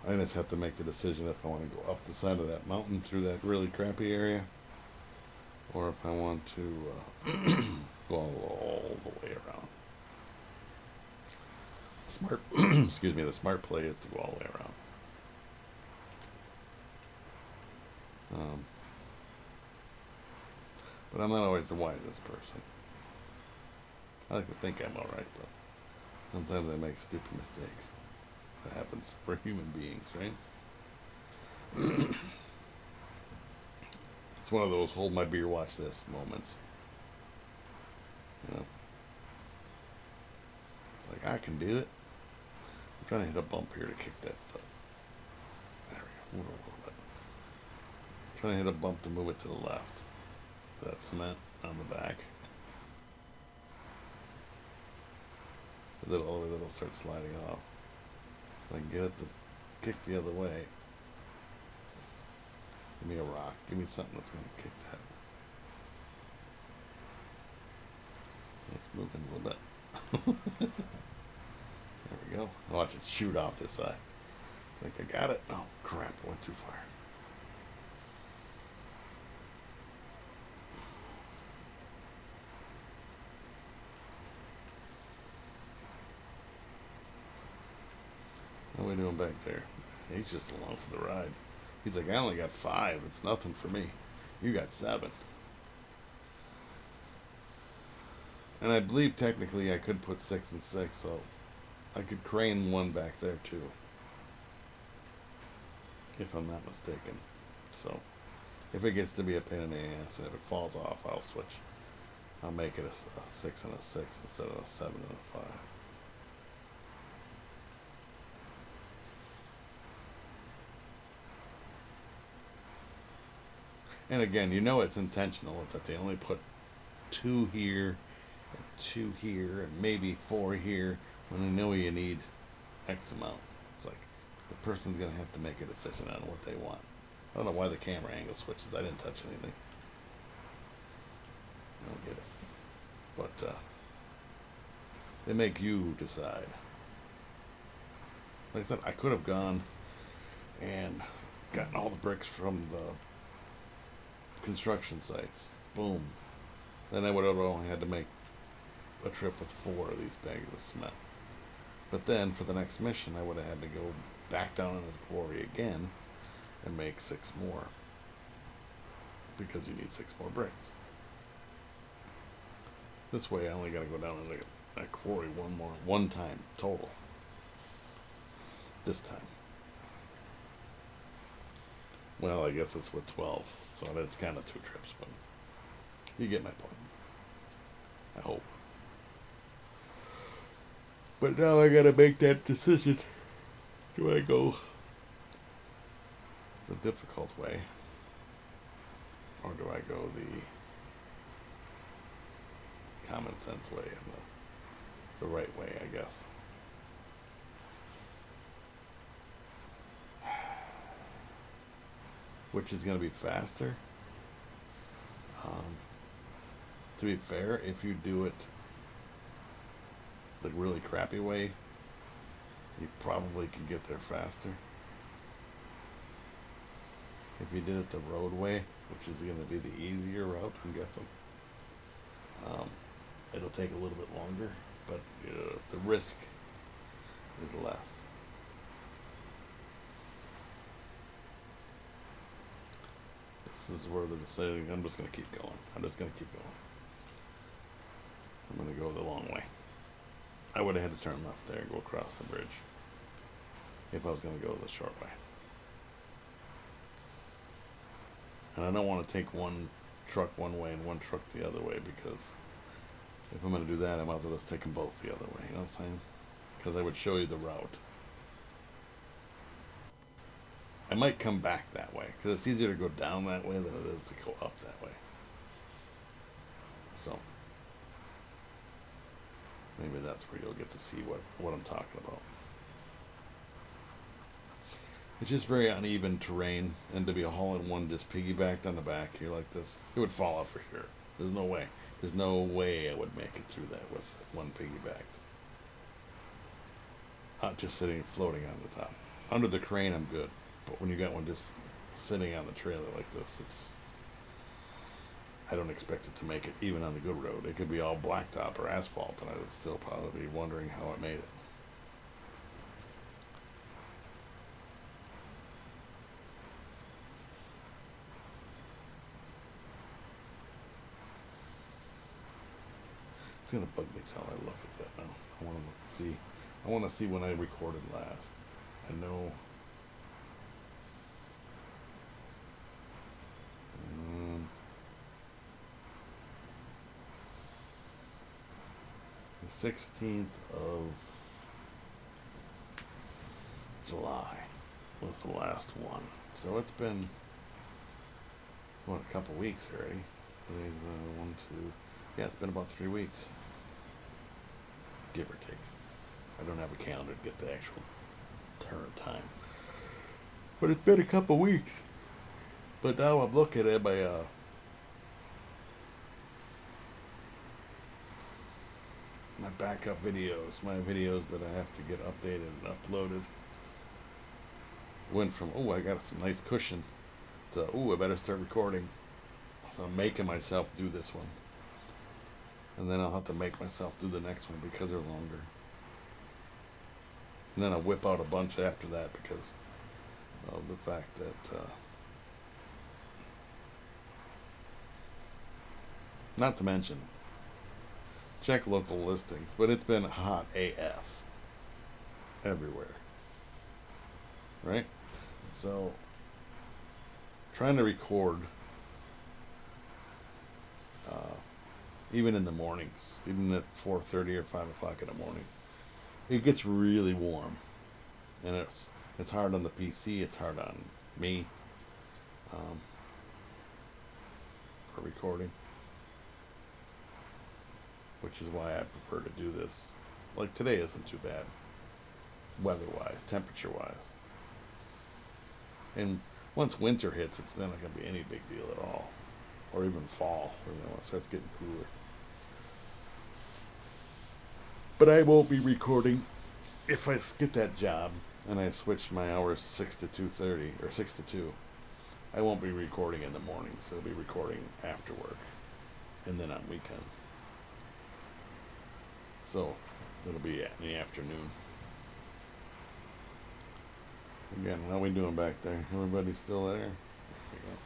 I just have to make the decision if I want to go up the side of that mountain through that really crappy area, or if I want to go all the way around. Smart, excuse me. The smart play is to go all the way around. But I'm not always the wisest person. I like to think I'm alright, but sometimes I make stupid mistakes. That happens for human beings, right? It's one of those hold my beer, watch this moments. You know? Like, I can do it. I'm trying to hit a bump here to kick that foot. There we go. Move it a little bit. I'm trying to hit a bump to move it to the left. That cement on the back. It'll start sliding off. If I can get it to kick the other way. Give me a rock. Give me something that's going to kick that. It's moving a little bit. There we go. Watch it shoot off this side. I think I got it. Oh, crap. I went too far. What are we doing back there? He's just along for the ride. He's like, I only got 5. It's nothing for me. You got 7. And I believe technically I could put 6 and 6, so I could crane one back there too. If I'm not mistaken. So, if it gets to be a pain in the ass and if it falls off, I'll switch. I'll make it a 6 and a 6 instead of a 7 and a 5. And again, you know it's intentional. It's that they only put 2 here, and 2 here, and maybe 4 here, when they know you need X amount. It's like the person's going to have to make a decision on what they want. I don't know why the camera angle switches. I didn't touch anything. I don't get it. But they make you decide. Like I said, I could have gone and gotten all the bricks from the construction sites. Boom. Then I would have only had to make a trip with 4 of these bags of cement. But then for the next mission I would have had to go back down into the quarry again and make 6 more. Because you need 6 more bricks. This way I only gotta go down into that quarry one time total. This time. Well, I guess it's with 12, so it's kind of 2 trips, but you get my point. I hope. But now I gotta make that decision. Do I go the difficult way, or do I go the common sense way and the right way, I guess? Which is going to be faster. To be fair, if you do it the really crappy way, you probably could get there faster. If you did it the road way, which is going to be the easier route, I'm guessing, it'll take a little bit longer, but the risk is less. This is where the decision. I'm just going to keep going. I'm going to go the long way. I would have had to turn left there and go across the bridge if I was going to go the short way. And I don't want to take one truck one way and one truck the other way, because if I'm going to do that, I might as well just take them both the other way. You know what I'm saying? Because I would show you the route. I might come back that way, because it's easier to go down that way than it is to go up that way. So, maybe that's where you'll get to see what I'm talking about. It's just very uneven terrain, and to be a haul-in-one just piggybacked on the back here like this, it would fall out for sure. There's no way. There's no way I would make it through that with one piggybacked. Not just sitting, floating on the top. Under the crane, I'm good. But when you got one just sitting on the trailer like this, I don't expect it to make it even on the good road. It could be all blacktop or asphalt, and I would still probably be wondering how it made it. It's gonna bug me till I look at that now. I want to see. I want to see when I recorded last. I know. The 16th of July was the last one. So it's been, what, a couple weeks already. Today's 1, 2. Yeah, it's been about 3 weeks. Give or take. I don't have a calendar to get the actual turn time. But it's been a couple weeks. But now I'm looking at my backup videos, my videos that I have to get updated and uploaded. Went from, oh, I got some nice cushion, to, oh, I better start recording. So I'm making myself do this one. And then I'll have to make myself do the next one because they're longer. And then I'll whip out a bunch after that because of the fact that, not to mention, check local listings, but it's been hot AF everywhere. Right? So, trying to record, even in the mornings, even at 4:30 or 5 o'clock in the morning, it gets really warm, and it's hard on the PC. It's hard on me for recording, which is why I prefer to do this. Like today isn't too bad, weather-wise, temperature-wise, and once winter hits, it's then not gonna be any big deal at all, or even fall, when it starts getting cooler. But I won't be recording if I get that job and I switch my hours 6 to 2:30 or 6 to 2. I won't be recording in the mornings. I'll be recording after work and then on weekends. So it'll be in the afternoon. Again, how we doing back there? Everybody still there? There we go.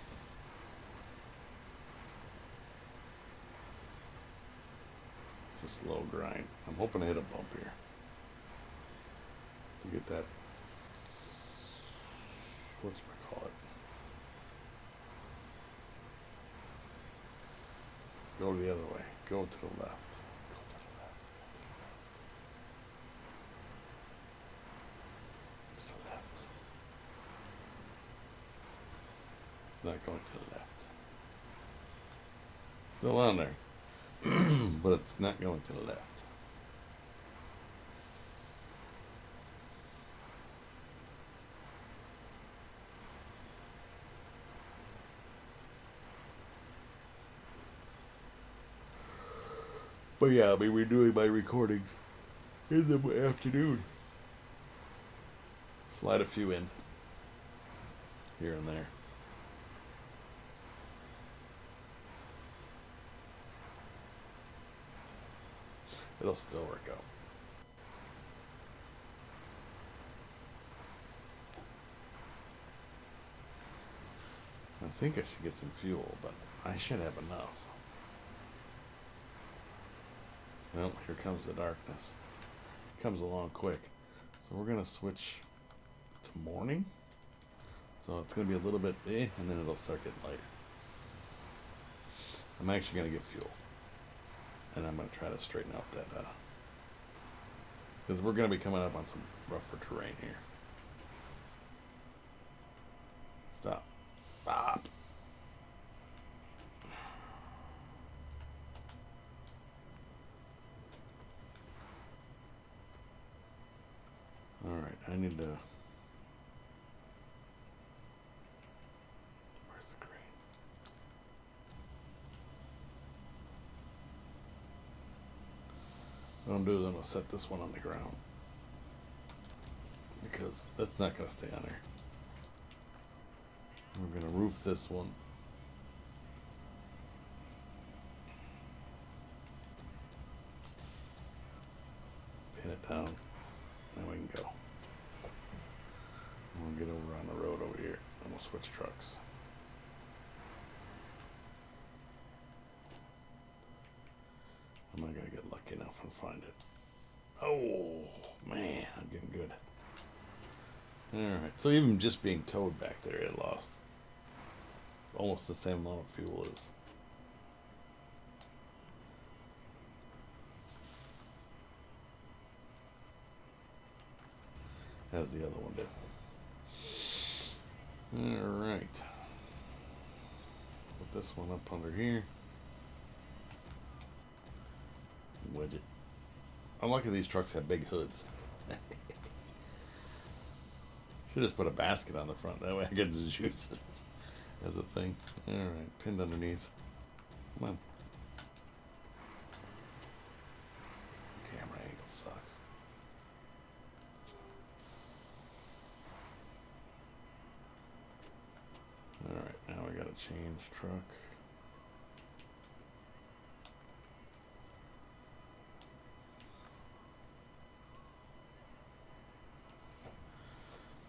It's a slow grind. I'm hoping to hit a bump here to get that, what's I call it? Go the other way. Go to the left. Go to the left. To the left. It's not going to the left. Still on there. But it's not going to the left. But yeah, I'll be redoing my recordings in the afternoon. Slide a few in here and there. It'll still work out. I think I should get some fuel, but I should have enough. Well, here comes the darkness. It comes along quick. So we're going to switch to morning. So it's going to be a little bit, and then it'll start getting lighter. I'm actually going to get fuel. And I'm going to try to straighten out that, because we're going to be coming up on some rougher terrain here. Stop. Stop. Alright, I need to What I'm doing is I'm going to set this one on the ground. Because that's not going to stay on there. We're going to roof this one. Pin it down. Now we can go. We'll get over on the road over here and we'll switch trucks. I'm not going to get lucky enough and find it. Oh, man, I'm getting good. Alright, so even just being towed back there, it lost almost the same amount of fuel as the other one did. Alright. Put this one up under here. Wedge it. I'm lucky these trucks have big hoods. Should just put a basket on the front. That way I can just use it as a thing. Alright, pinned underneath. Come on. Camera angle sucks. Alright, now we gotta change truck.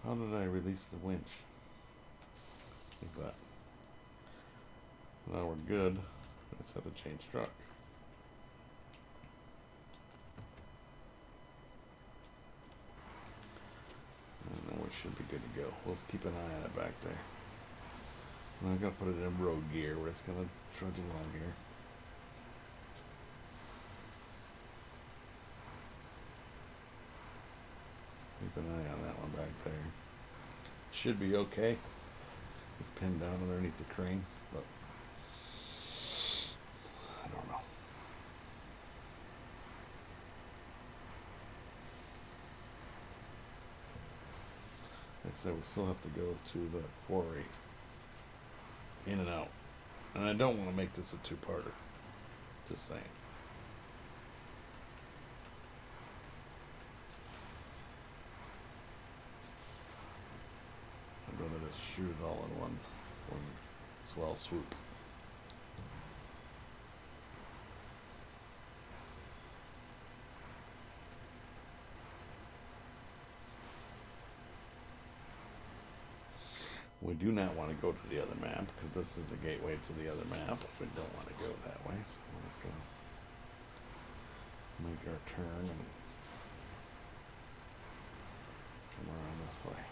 How did I release the winch? Like that. Now we're good. I just have to change truck. And then we should be good to go. We'll keep an eye on it back there. I'm not gonna put it in road gear. We're just gonna trudge along here. Keep an eye on that one back there. Should be okay. It's pinned down underneath the crane, but I don't know. Like I said, we still have to go to the quarry. In and out. And I don't want to make this a two-parter. Just saying. I'd rather just shoot it all in one swell swoop. We do not want to go to the other map because this is the gateway to the other map. We don't want to go that way, so let's go make our turn and come around this way.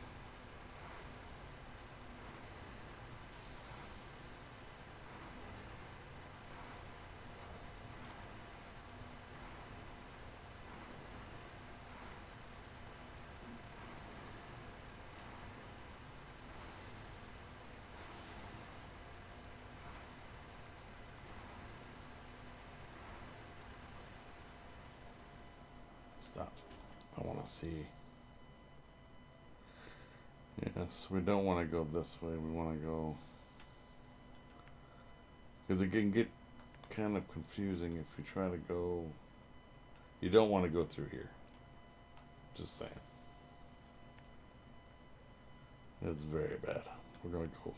Stop. I want to see. Yes, we don't want to go this way. We want to go... Because it can get kind of confusing if you try to go... You don't want to go through here. Just saying. It's very bad. We're going to go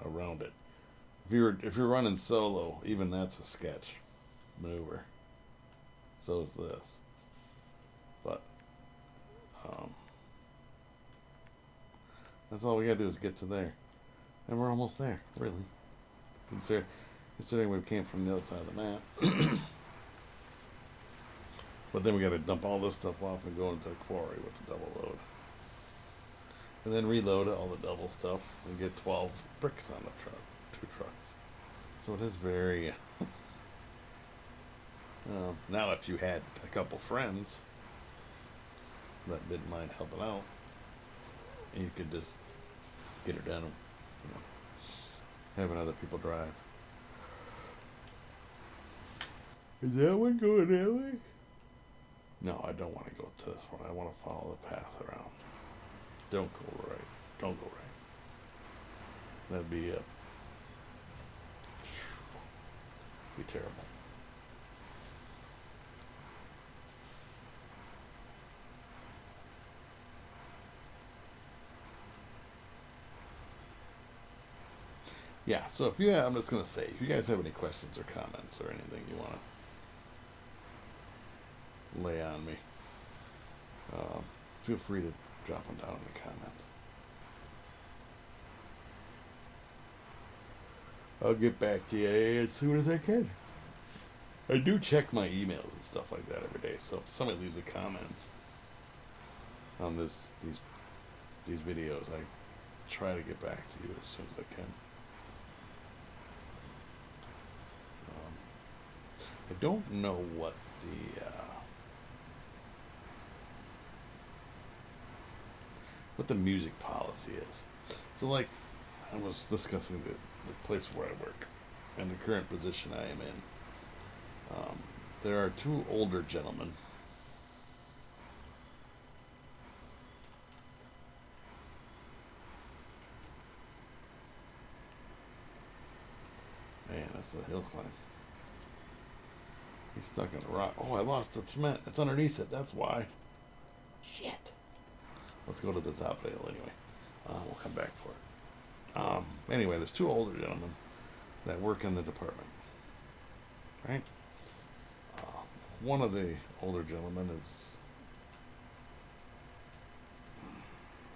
around it. If you're running solo, even that's a sketch maneuver. So is this. But that's all we gotta do is get to there, and we're almost there. Really, considering we came from the other side of the map. But then we gotta dump all this stuff off and go into the quarry with the double load, and then reload all the double stuff and get 12 bricks on the truck, 2 trucks. So it is very. Now, if you had a couple friends that didn't mind helping out, you could just get her done, having other people drive. Is that one going that way? No, I don't want to go to this one. I want to follow the path around. Don't go right. Don't go right. That'd be terrible. Yeah, so if you have, I'm just going to say, if you guys have any questions or comments or anything you want to lay on me, feel free to drop them down in the comments. I'll get back to you as soon as I can. I do check my emails and stuff like that every day, so if somebody leaves a comment on these videos, I try to get back to you as soon as I can. I don't know what the music policy is. So, like, I was discussing the place where I work and the current position I am in. There are two older gentlemen. Man, that's a hill climb. He's stuck in a rock. Oh, I lost the cement. It's underneath it. That's why. Shit. Let's go to the top of the hill anyway. We'll come back for it. Anyway, there's two older gentlemen that work in the department. Right? One of the older gentlemen is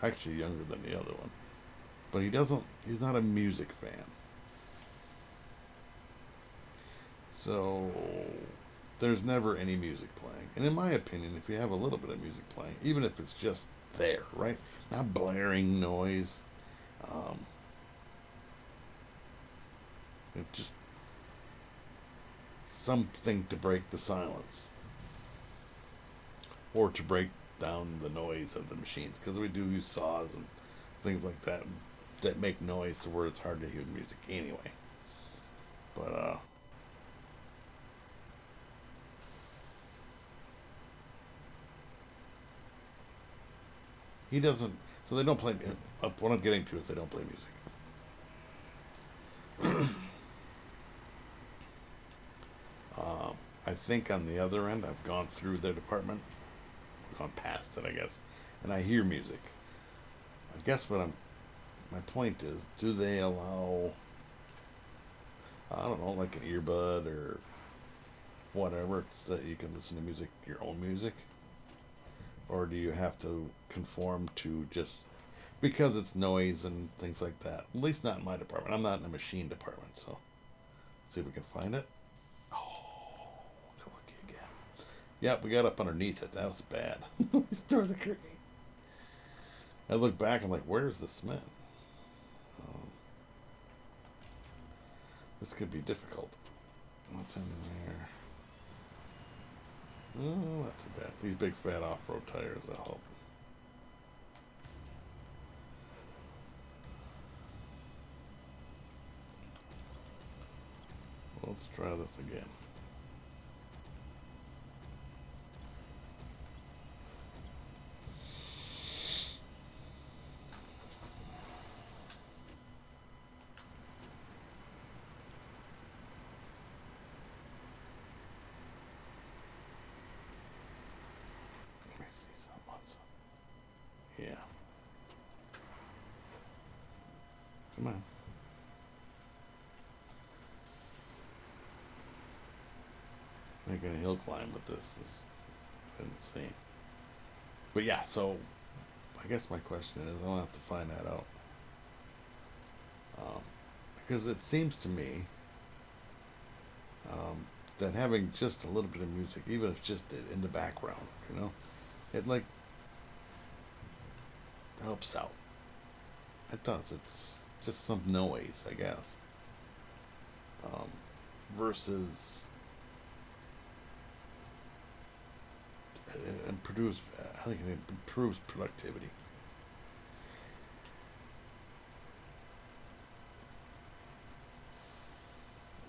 actually younger than the other one. But he's not a music fan. So there's never any music playing. And in my opinion, if you have a little bit of music playing, even if it's just there, right? Not blaring noise, just something to break the silence. Or to break down the noise of the machines. Because we do use saws and things like that that make noise to where it's hard to hear the music anyway. But, he doesn't. So they don't play. What I'm getting to is they don't play music. I think on the other end, I've gone through their department, gone past it, I guess, and I hear music. I guess my point is, do they allow, I don't know, like an earbud or whatever, so that you can listen to music, your own music? Or do you have to conform to just because it's noise and things like that? At least not in my department. I'm not in the machine department, so let's see if we can find it. Oh, lucky again. Yep, we got up underneath it. That was bad. We started the creek. I look back, I'm like, where's the cement? This could be difficult. What's in there? Oh, not too bad. These big fat off-road tires will help. Let's try this again. Yeah. Come on. Making a hill climb with this is insane. But yeah, so I guess my question is, I'll have to find that out. Because it seems to me that having just a little bit of music, even if it's just in the background, it like helps out. It does. It's just some noise, I guess. Versus and produce. I think it improves productivity.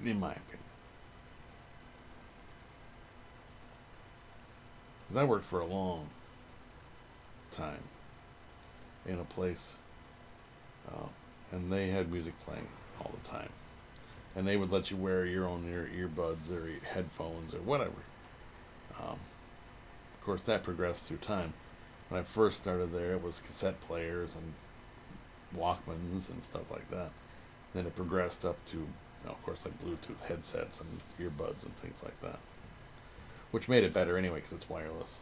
In my opinion. Because I worked for a long time in a place, and they had music playing all the time, and they would let you wear your own earbuds or headphones or whatever. Of course, that progressed through time. When I first started there, it was cassette players and Walkmans and stuff like that. Then it progressed up to, of course, like Bluetooth headsets and earbuds and things like that, which made it better anyway because it's wireless.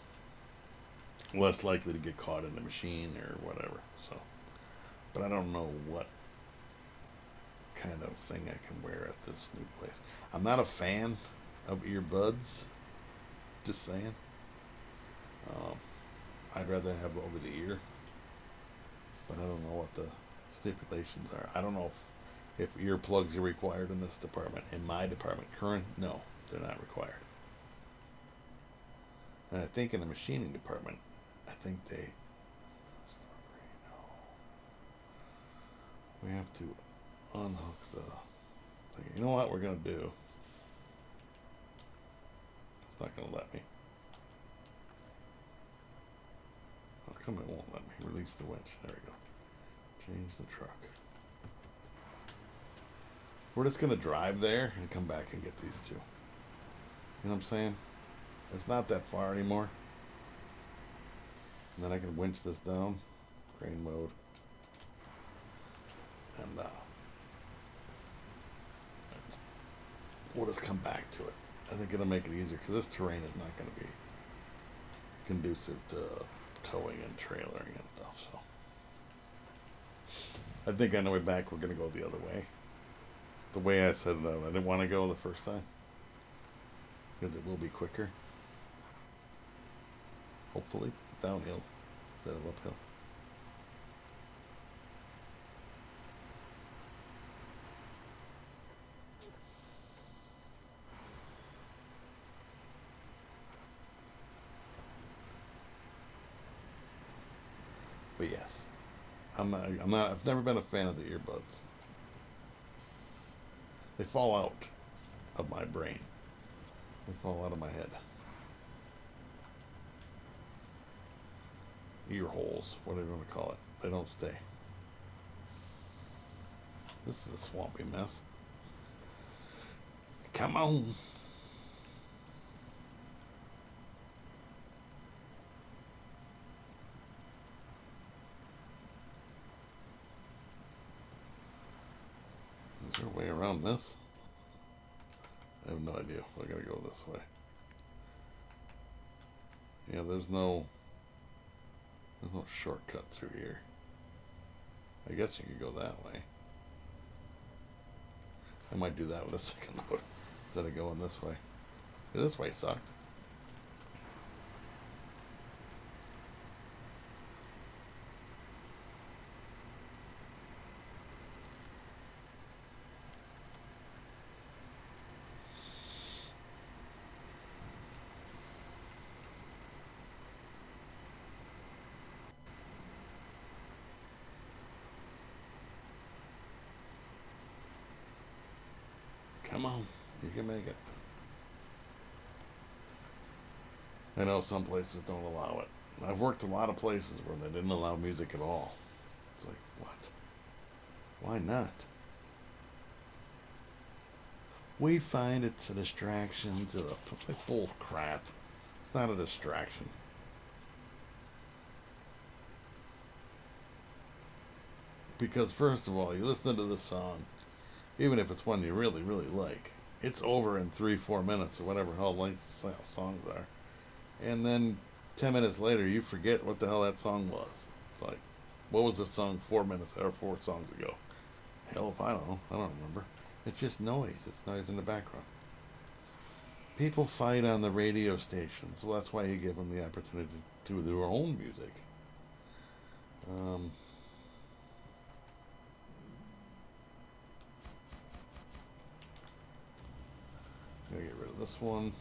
Less likely to get caught in the machine or whatever. So, but I don't know what kind of thing I can wear at this new place. I'm not a fan of earbuds. Just saying. Um, I'd rather have over the ear, but I don't know what the stipulations are. I don't know if earplugs are required in this department. In my department, current, no, they're not required. And I think in the machining department, I think we have to unhook the thing. You know what we're gonna do? It's not gonna let me. How come it won't let me release the winch? There we go. Change the truck. We're just gonna drive there and come back and get these two. You know what I'm saying? It's not that far anymore. And then I can winch this down. Crane mode. And we'll just come back to it. I think it'll make it easier because this terrain is not going to be conducive to towing and trailering and stuff. So I think on the way back we're going to go the other way. The way I said I didn't want to go the first time because it will be quicker. Hopefully downhill instead of uphill. But yes, I've never been a fan of the earbuds. They fall out of my brain. They fall out of my head. Ear holes, whatever you want to call it. They don't stay. This is a swampy mess. Come on. Is there a way around this? I have no idea. I gotta go this way. Yeah, there's no shortcut through here. I guess you could go that way. I might do that with a second load instead of going this way. This way sucked. Come on, you can make it. I know some places don't allow it. I've worked a lot of places where they didn't allow music at all. It's like, what? Why not? We find it's a distraction to the... It's like bull crap. It's not a distraction. Because first of all, you listen to this song, even if it's one you really, really like, it's over in 3-4 minutes or whatever hell length songs are. And then 10 minutes later, you forget what the hell that song was. It's like, what was the song 4 minutes or 4 songs ago? Hell if I don't know. I don't remember. It's just noise. It's noise in the background. People fight on the radio stations. Well, that's why you give them the opportunity to do their own music. Gonna get rid of this one.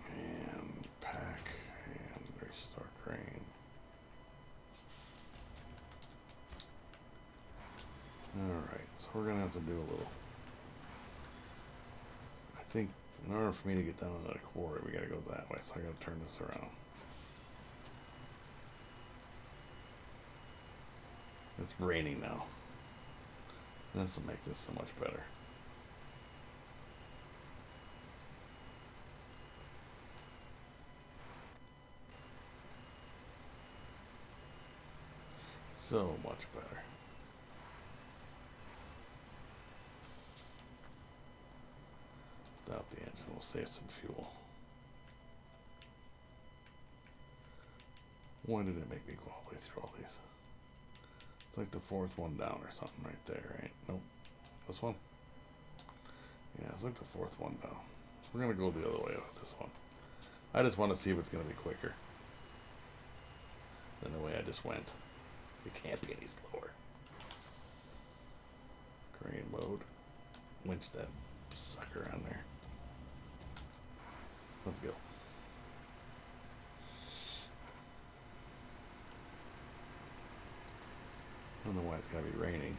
And pack and restart crane. Alright, so we're gonna have to do a little. I think in order for me to get down to the quarry, we gotta go that way, so I gotta turn this around. It's raining now. This will make this so much better. So much better. Stop the engine. We'll save some fuel. Why did it make me go all the way through all these? It's like the fourth one down or something right there, right? Nope. This one? Yeah, it's like the fourth one down. We're going to go the other way with this one. I just want to see if it's going to be quicker than the way I just went. It can't be any slower. Crane mode. Winch that sucker on there. Let's go. I don't know why it's got to be raining.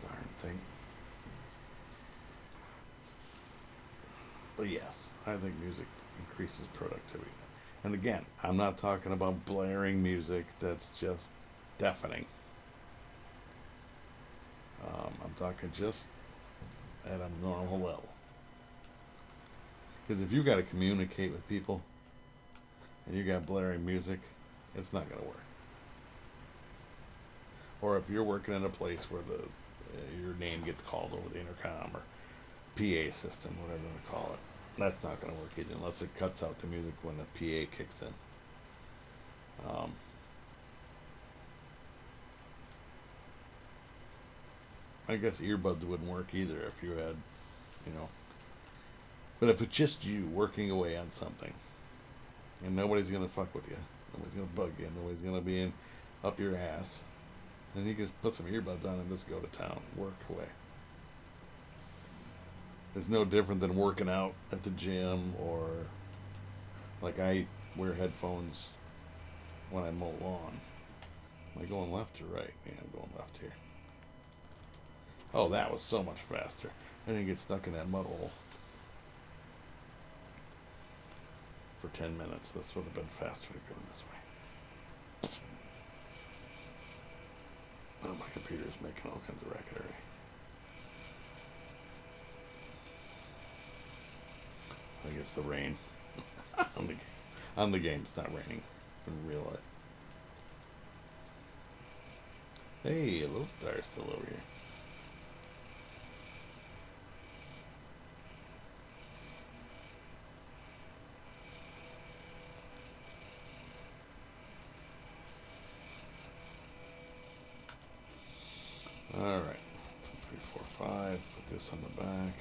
Darn thing. But yes, I think music increases productivity. And again, I'm not talking about blaring music that's just deafening. I'm talking just at a normal level. Because if you got to communicate with people and you got blaring music, it's not going to work. Or if you're working in a place where your name gets called over the intercom or PA system, whatever you call it, that's not going to work either unless it cuts out the music when the PA kicks in. I guess earbuds wouldn't work either if you had, But if it's just you working away on something, and nobody's gonna fuck with you, nobody's gonna bug you, nobody's gonna be up your ass, then you can just put some earbuds on and just go to town, work away. It's no different than working out at the gym, or like I wear headphones when I mow lawn. Am I going left or right? Yeah, I'm going left here. Oh, that was so much faster. I didn't get stuck in that mud hole for 10 minutes. This would have been faster to go this way. Oh, my computer's making all kinds of racket already. I think it's the rain on the game. On the game, it's not raining in real life. Hey, Lone Star's still over here. Alright, 2, 3, 4, 5. Put this on the back.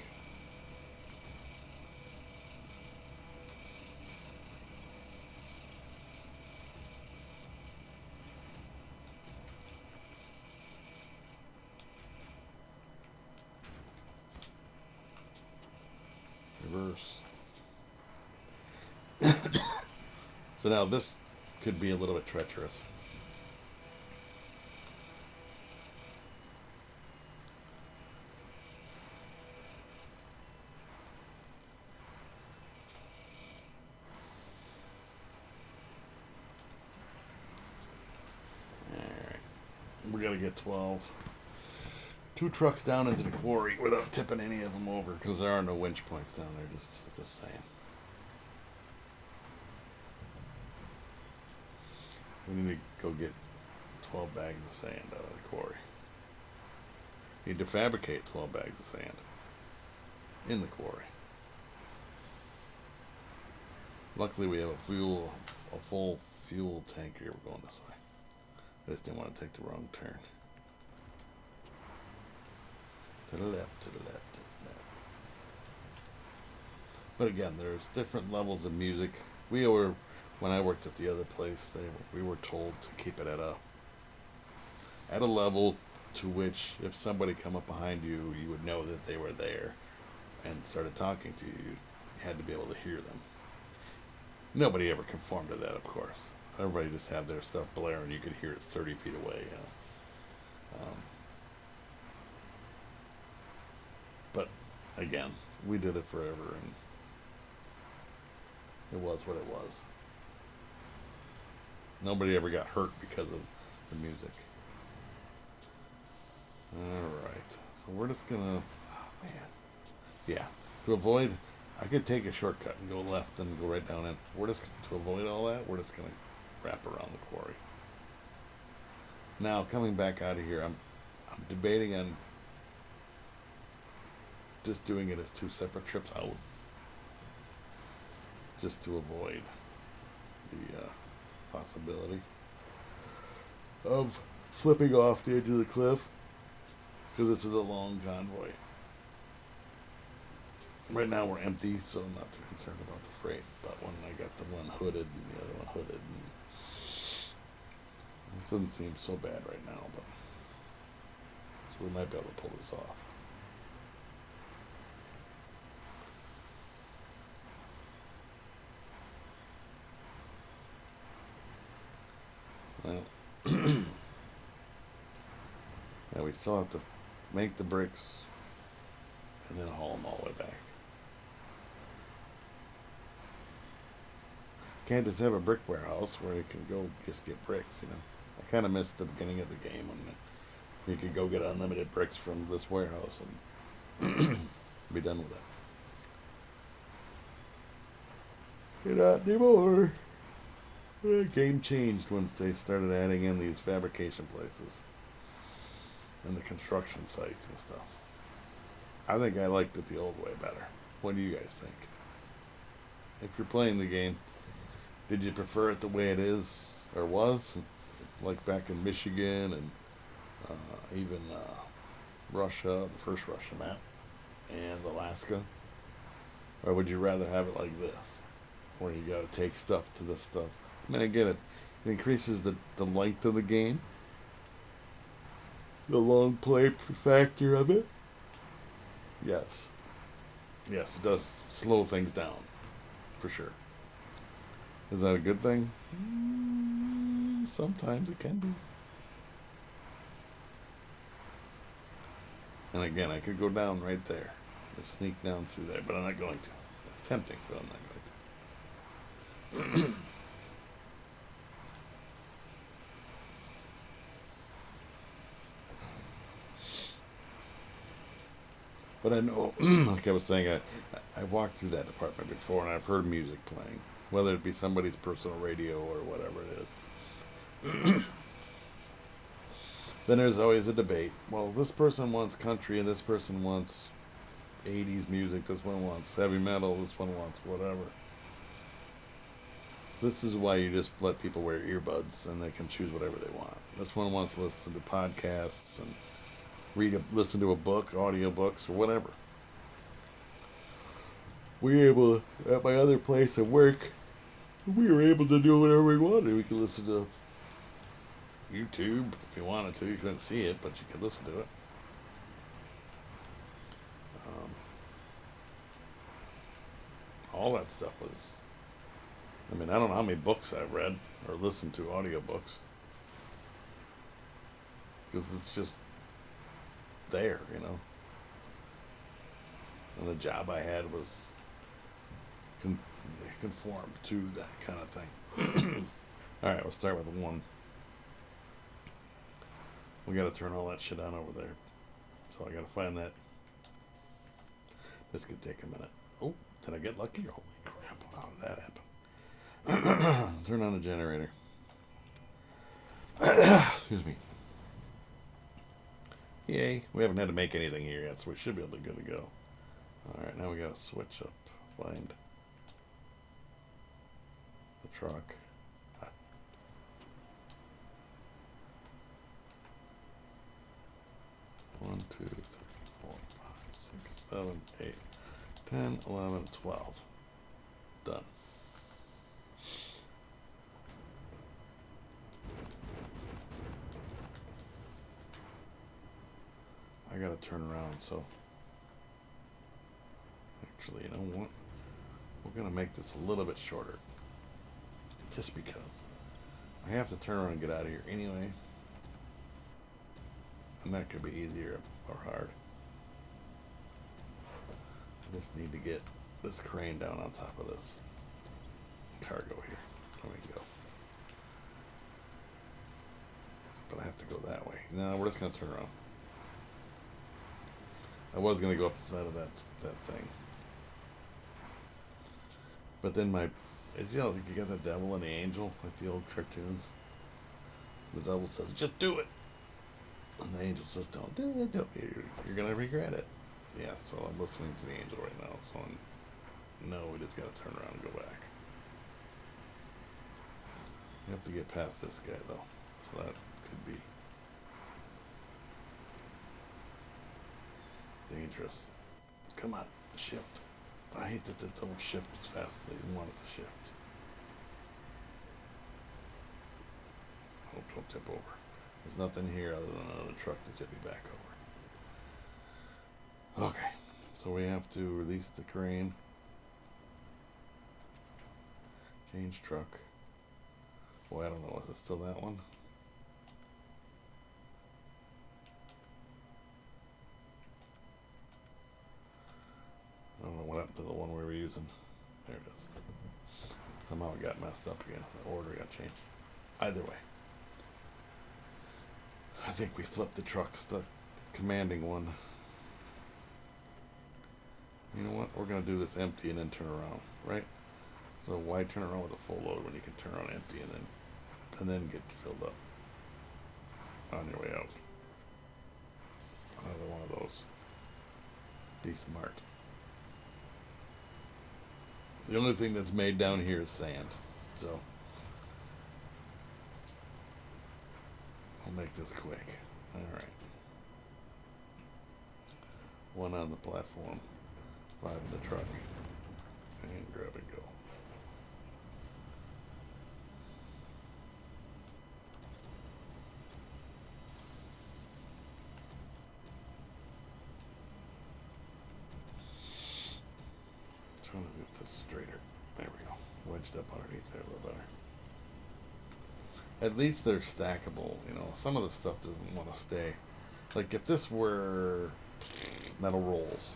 Reverse. So now this could be a little bit treacherous. We gotta get 12. 2 trucks down into the quarry without tipping any of them over, because there are no winch points down there. Just saying. We need to go get 12 bags of sand out of the quarry. We need to fabricate 12 bags of sand in the quarry. Luckily, we have a full fuel tank here. We're going this way. I just didn't want to take the wrong turn. To the left, to the left, to the left. But again, there's different levels of music. When I worked at the other place, we were told to keep it at a level to which if somebody come up behind you, you would know that they were there and started talking to you. You had to be able to hear them. Nobody ever conformed to that, of course. Everybody just had their stuff blaring. You could hear it 30 feet away. But again, we did it forever, and it was what it was. Nobody ever got hurt because of the music. Alright, so we're just gonna... Oh, man. Yeah, to avoid... I could take a shortcut and go left and go right down in. To avoid all that, we're just gonna wrap around the quarry. Now, coming back out of here, I'm debating on just doing it as two separate trips out, just to avoid the possibility of flipping off the edge of the cliff, because this is a long convoy. Right now we're empty, so I'm not too concerned about the freight. But when I got the one hooded and the other one hooded, and this doesn't seem so bad right now, but so we might be able to pull this off. Well, now we still have to make the bricks and then haul them all the way back. Can't just have a brick warehouse where you can go just get bricks, you know. I kind of missed the beginning of the game when you could go get unlimited bricks from this warehouse and be done with it. Not anymore. The game changed once they started adding in these fabrication places and the construction sites and stuff. I think I liked it the old way better. What do you guys think? If you're playing the game, did you prefer it the way it is or was, like back in Michigan and even Russia, the first Russia map, and Alaska? Or would you rather have it like this, where you gotta take stuff to this stuff? I mean, I get it. It increases the length of the game, the long play factor of it. Yes. Yes, it does slow things down, for sure. Is that a good thing? Sometimes it can be. And again, I could go down right there. Just sneak down through there, but I'm not going to. It's tempting, but I'm not going to. But I know, like I was saying, I walked through that department before, and I've heard music playing, whether it be somebody's personal radio or whatever it is. Then there's always a debate. Well, this person wants country, and this person wants 80s music. This one wants heavy metal. This one wants whatever. This is why you just let people wear earbuds, and they can choose whatever they want. This one wants to listen to podcasts and listen to a book, audiobooks, or whatever. We were able, at my other place at work, we were able to do whatever we wanted. We could listen to YouTube if you wanted to. You couldn't see it, but you could listen to it. All that stuff was, I mean, I don't know how many books I've read or listened to audiobooks, because it's just there, you know. And the job I had was conformed to that kind of thing. All right, we'll start with one. We got to turn all that shit on over there, so I got to find that. This could take a minute. Oh, did I get lucky? Holy crap! How did that happen? Turn on the generator. Excuse me. Yay, we haven't had to make anything here yet, so we should be able to good to go. Alright, now we gotta switch up. Find the truck. 1, 2, 3, 4, 5, 6, 7, 8, 10, 11, 12. Done. I gotta turn around, so actually, you know what? We're gonna make this a little bit shorter, just because I have to turn around and get out of here anyway, and that could be easier or hard. I just need to get this crane down on top of this cargo here. There we go. But I have to go that way. No, we're just gonna turn around. I was going to go up the side of that thing. But then Is, you know, you got the devil and the angel, like the old cartoons. The devil says, just do it. And the angel says, don't do it. Don't. You're going to regret it. Yeah, so I'm listening to the angel right now. So no, we just got to turn around and go back. You have to get past this guy, though. So that could be dangerous. Come on, shift. I hate that it don't shift as fast as they want it to shift. Hope don't tip over. There's nothing here other than another truck to tip me back over. Okay, so we have to release the crane. Change truck. Well, I don't know. Is it still that one? I don't know what happened to the one we were using. There it is. Somehow it got messed up again. The order got changed. Either way. I think we flipped the trucks, the commanding one. You know what? We're going to do this empty and then turn around, right? So why turn around with a full load when you can turn around empty and then get filled up on your way out? Another one of those. Be smart. The only thing that's made down here is sand, so I'll make this quick. Alright. One on the platform, 5 in the truck, and grab and go. Trying to get this straighter. There we go. Wedged up underneath there a little better. At least they're stackable, you know. Some of the stuff doesn't want to stay. Like if this were metal rolls,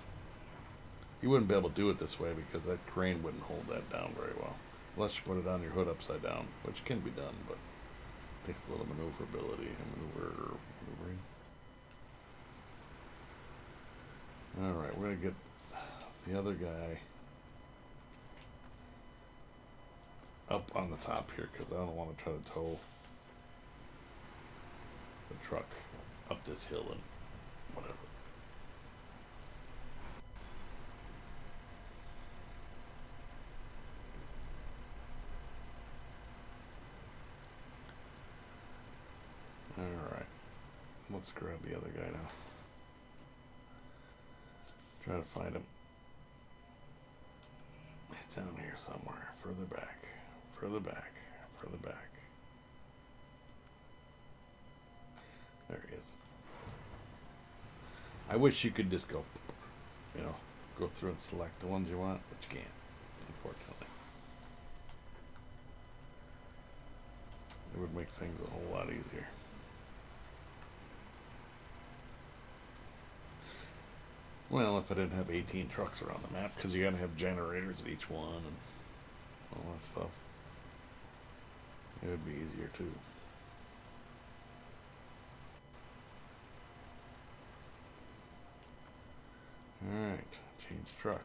you wouldn't be able to do it this way because that crane wouldn't hold that down very well. Unless you put it on your hood upside down, which can be done, but takes a little maneuverability and maneuvering. Alright, we're going to get the other guy up on the top here because I don't want to try to tow the truck up this hill and whatever. Alright, let's grab the other guy now. Try to find him. He's down here somewhere, further back, further back, further back. There he is. I wish you could just go, you know, go through and select the ones you want, but you can't, unfortunately. It would make things a whole lot easier. Well, if I didn't have 18 trucks around the map, because you gotta have generators at each one and all that stuff, it would be easier too. Alright, change truck.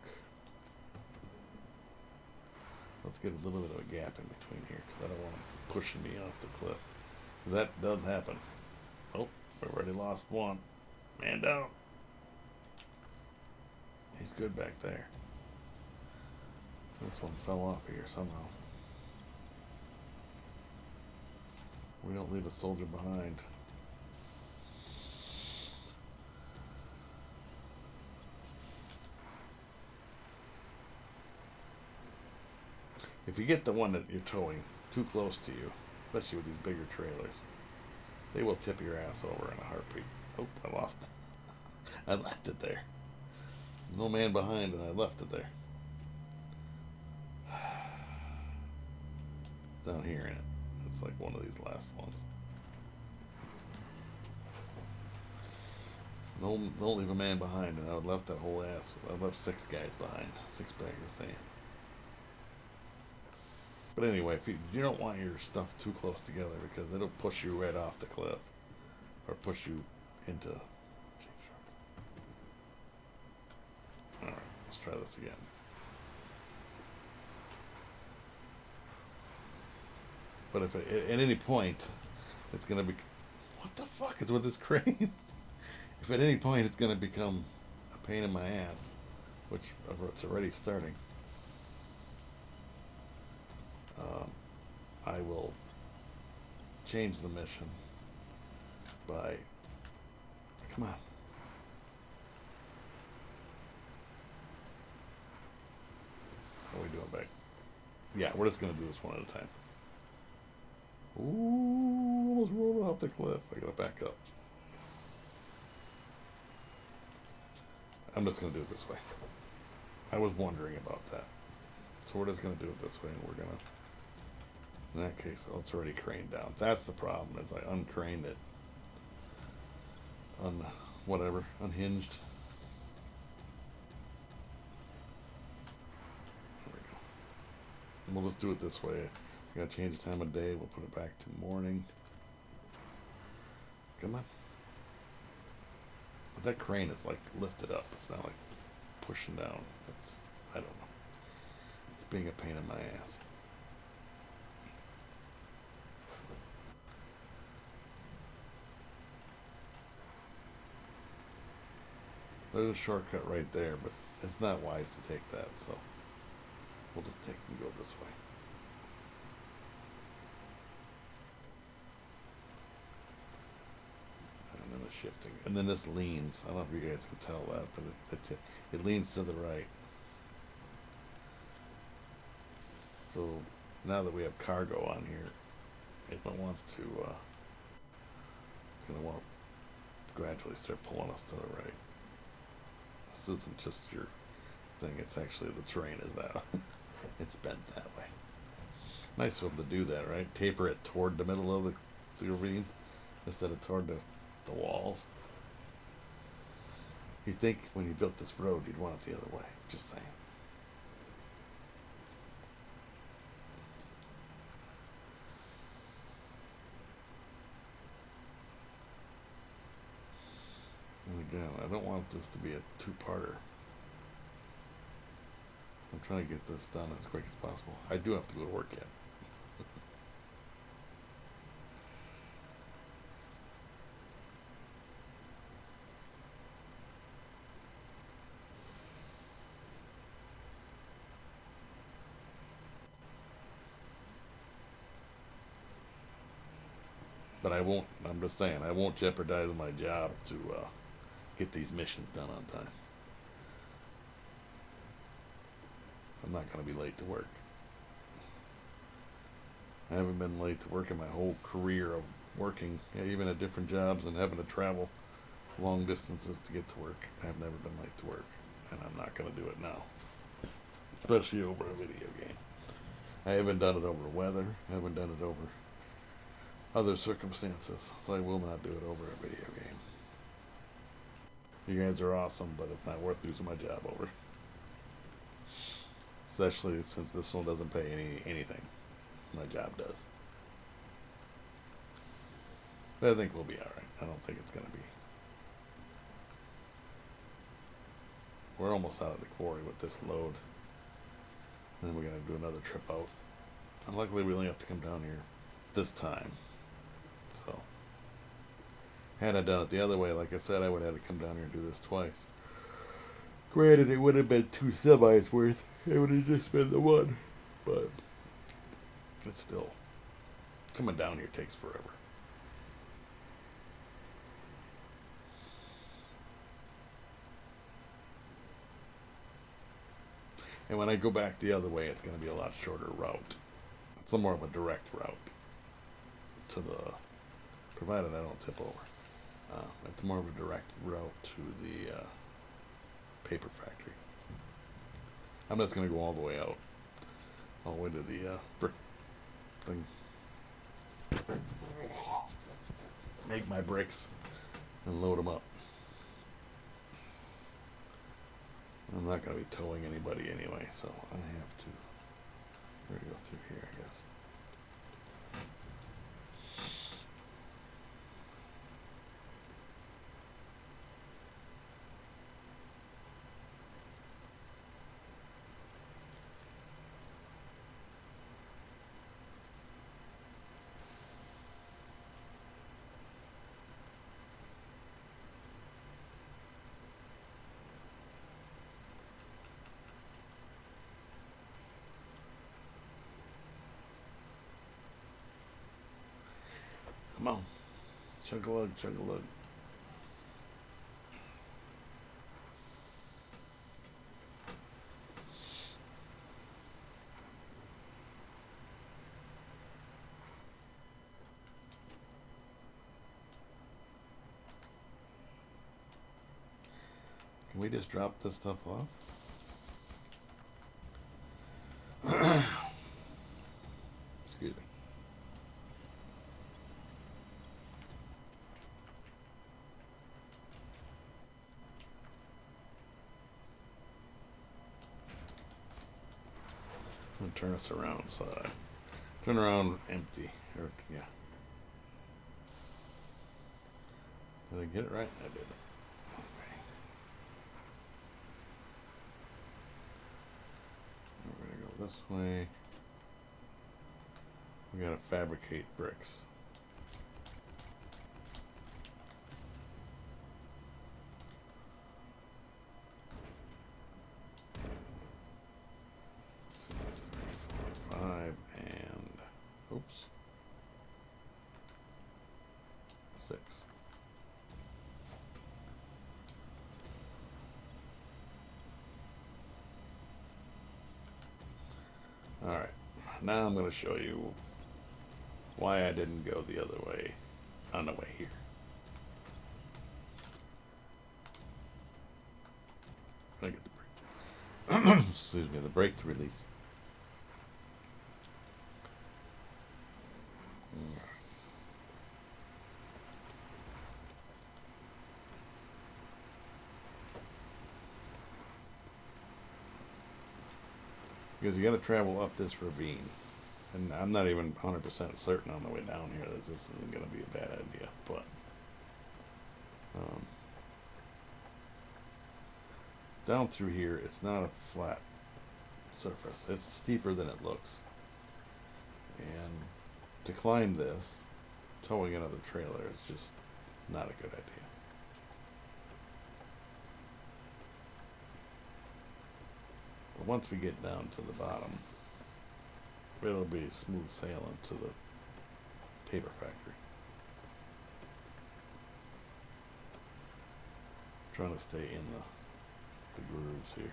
Let's get a little bit of a gap in between here, because I don't want to push me off the cliff. That does happen. Oh, we've already lost one. Man down. He's good back there. This one fell off here somehow. We don't leave a soldier behind. If you get the one that you're towing too close to you, especially with these bigger trailers, they will tip your ass over in a heartbeat. Oh, I left it there. No man behind and I left it there. Down here in it. It's like one of these last ones. No, don't leave a man behind, and I would left that whole ass. I left 6 guys behind. 6 bags of sand. But anyway, if you don't want your stuff too close together because it'll push you right off the cliff. Or push you into... Alright, let's try this again. But if at any point it's gonna be, what the fuck is with this crane? If at any point it's gonna become a pain in my ass, which it's already starting, I will change the mission by, come on. How are we doing back? Yeah, we're just gonna do this one at a time. Ooh, almost rolled off the cliff. I gotta back up. I'm just gonna do it this way. I was wondering about that. So we're just gonna do it this way, and we're gonna, in that case, oh, it's already craned down. That's the problem, is I uncraned it. Whatever, unhinged. There we go. And we'll just do it this way. We gotta change the time of day. We'll put it back to morning. Come on. But that crane is like lifted up. It's not like pushing down. It's, I don't know. It's being a pain in my ass. There's a shortcut right there, but it's not wise to take that, so we'll just take and go this way. And then the shifting. And then this leans. I don't know if you guys can tell that, but it leans to the right. So now that we have cargo on here, it wants to, it's going to want to gradually start pulling us to the right. This isn't just your thing, it's actually the terrain is that. It's bent that way. Nice of them to do that, right? Taper it toward the middle of the ravine instead of toward the walls. You'd think when you built this road, you'd want it the other way. Just saying. And again, I don't want this to be a two-parter. I'm trying to get this done as quick as possible. I do have to go to work yet. But I won't, I'm just saying, I won't jeopardize my job to get these missions done on time. I'm not going to be late to work. I haven't been late to work in my whole career of working, even at different jobs and having to travel long distances to get to work. I've never been late to work, and I'm not going to do it now, especially over a video game. I haven't done it over weather. I haven't done it over other circumstances, so I will not do it over a video game. You guys are awesome, but it's not worth losing my job over. Especially since this one doesn't pay anything. My job does. But I think we'll be alright. I don't think it's going to be. We're almost out of the quarry with this load. And then we're going to do another trip out. And luckily we only have to come down here this time. So, had I done it the other way, like I said, I would have had to come down here and do this twice. Granted, it would have been 2 semis worth. It would have just been the one. But it's still, coming down here takes forever. And when I go back the other way, it's going to be a lot shorter route. It's a more of a direct route to the, provided I don't tip over. It's more of a direct route to the paper factory. I'm just going to go all the way out. All the way to the brick thing. Make my bricks and load them up. I'm not going to be towing anybody anyway, so I have to, we're going to go through here, I guess. Chug-a-lug, chug-a-lug. Can we just drop this stuff off? Excuse me. I'm gonna turn us around so I turn around empty. Or, yeah. Did I get it right? I did. Okay. We're gonna go this way. We gotta fabricate bricks. Oops. 6. Alright, now I'm going to show you why I didn't go the other way on the way here. I get the brake. Excuse me, the brake to release. Because you got to travel up this ravine, and I'm not even 100% certain on the way down here that this isn't going to be a bad idea, but down through here it's not a flat surface. It's steeper than it looks, and to climb this, towing another trailer is just not a good idea. But once we get down to the bottom, it'll be smooth sailing to the paper factory. Trying to stay in the grooves here.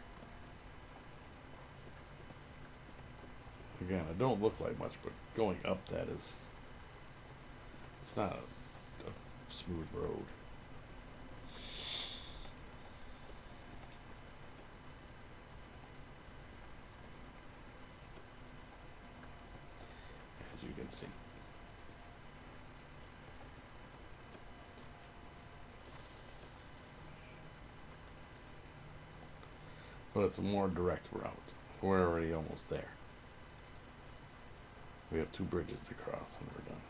Again, it don't look like much, but going up that is, it's not a smooth road. As you can see. But it's a more direct route. We're already almost there. We have 2 bridges to cross and we're done.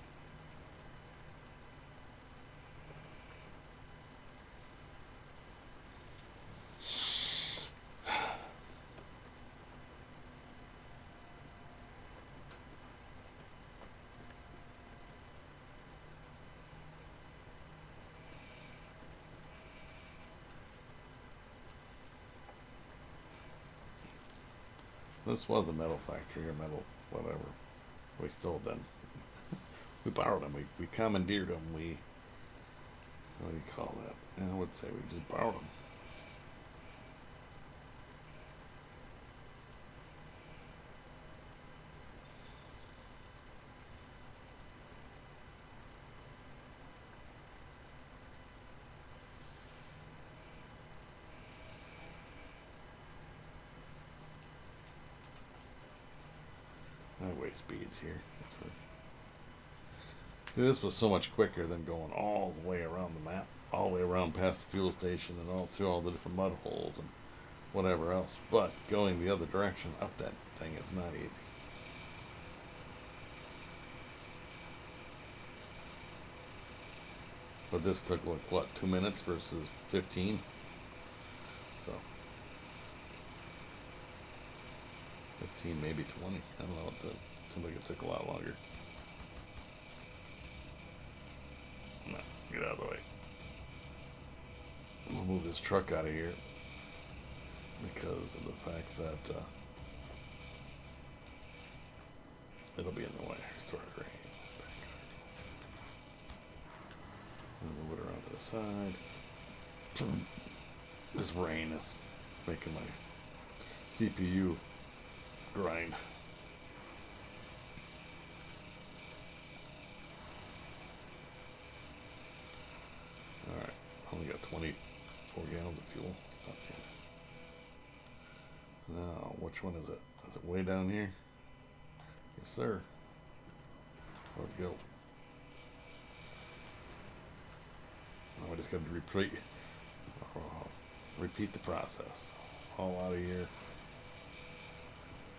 This was a metal factory or metal whatever. We stole them. We borrowed them. We commandeered them. What do you call that? I would say we just borrowed them. Highway speeds here. See, this was so much quicker than going all the way around the map, all the way around past the fuel station and all through all the different mud holes and whatever else. But going the other direction up that thing is not easy. But this took like what, 2 minutes versus 15? So 15, maybe 20. I don't know. It seemed like it took a lot longer. No, get out of the way. We'll move this truck out of here because of the fact that it'll be in the way. Restore crane. aside. This rain is making my CPU grind. Alright, only got 24 gallons of fuel. It's not bad. Now, which one is it? Is it way down here? Yes, sir. Let's go. Now I just got to repeat the process. All out of here.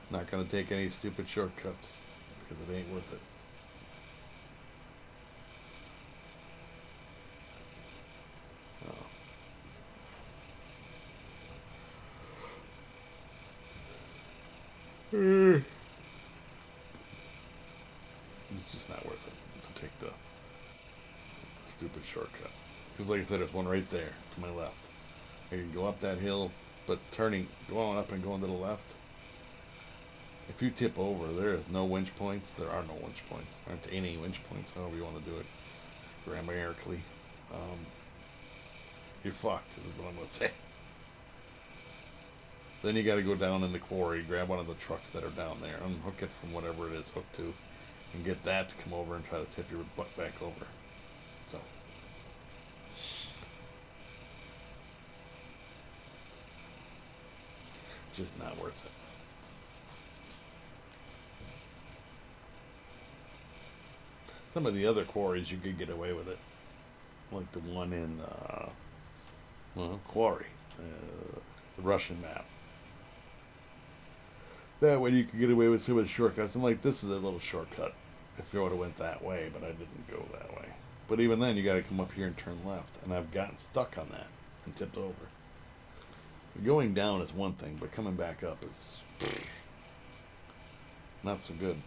Not going to take any stupid shortcuts because it ain't worth it. It's just not worth it to take the stupid shortcut. Because like I said, there's one right there to my left. I can go up that hill, but turning, going up and going to the left. If you tip over, there is no winch points. There are no winch points. There aren't any winch points, however you want to do it grammatically. You're fucked, is what I'm going to say. Then you got to go down in the quarry, grab one of the trucks that are down there, unhook it from whatever it is hooked to, and get that to come over and try to tip your butt back over. So. Just not worth it. Some of the other quarries you could get away with it, like the one in Quarry, the Russian map. That way you could get away with some of the shortcuts, and like this is a little shortcut if you would have went that way, but I didn't go that way. But even then, you got to come up here and turn left, and I've gotten stuck on that and tipped over. Going down is one thing, but coming back up is not so good.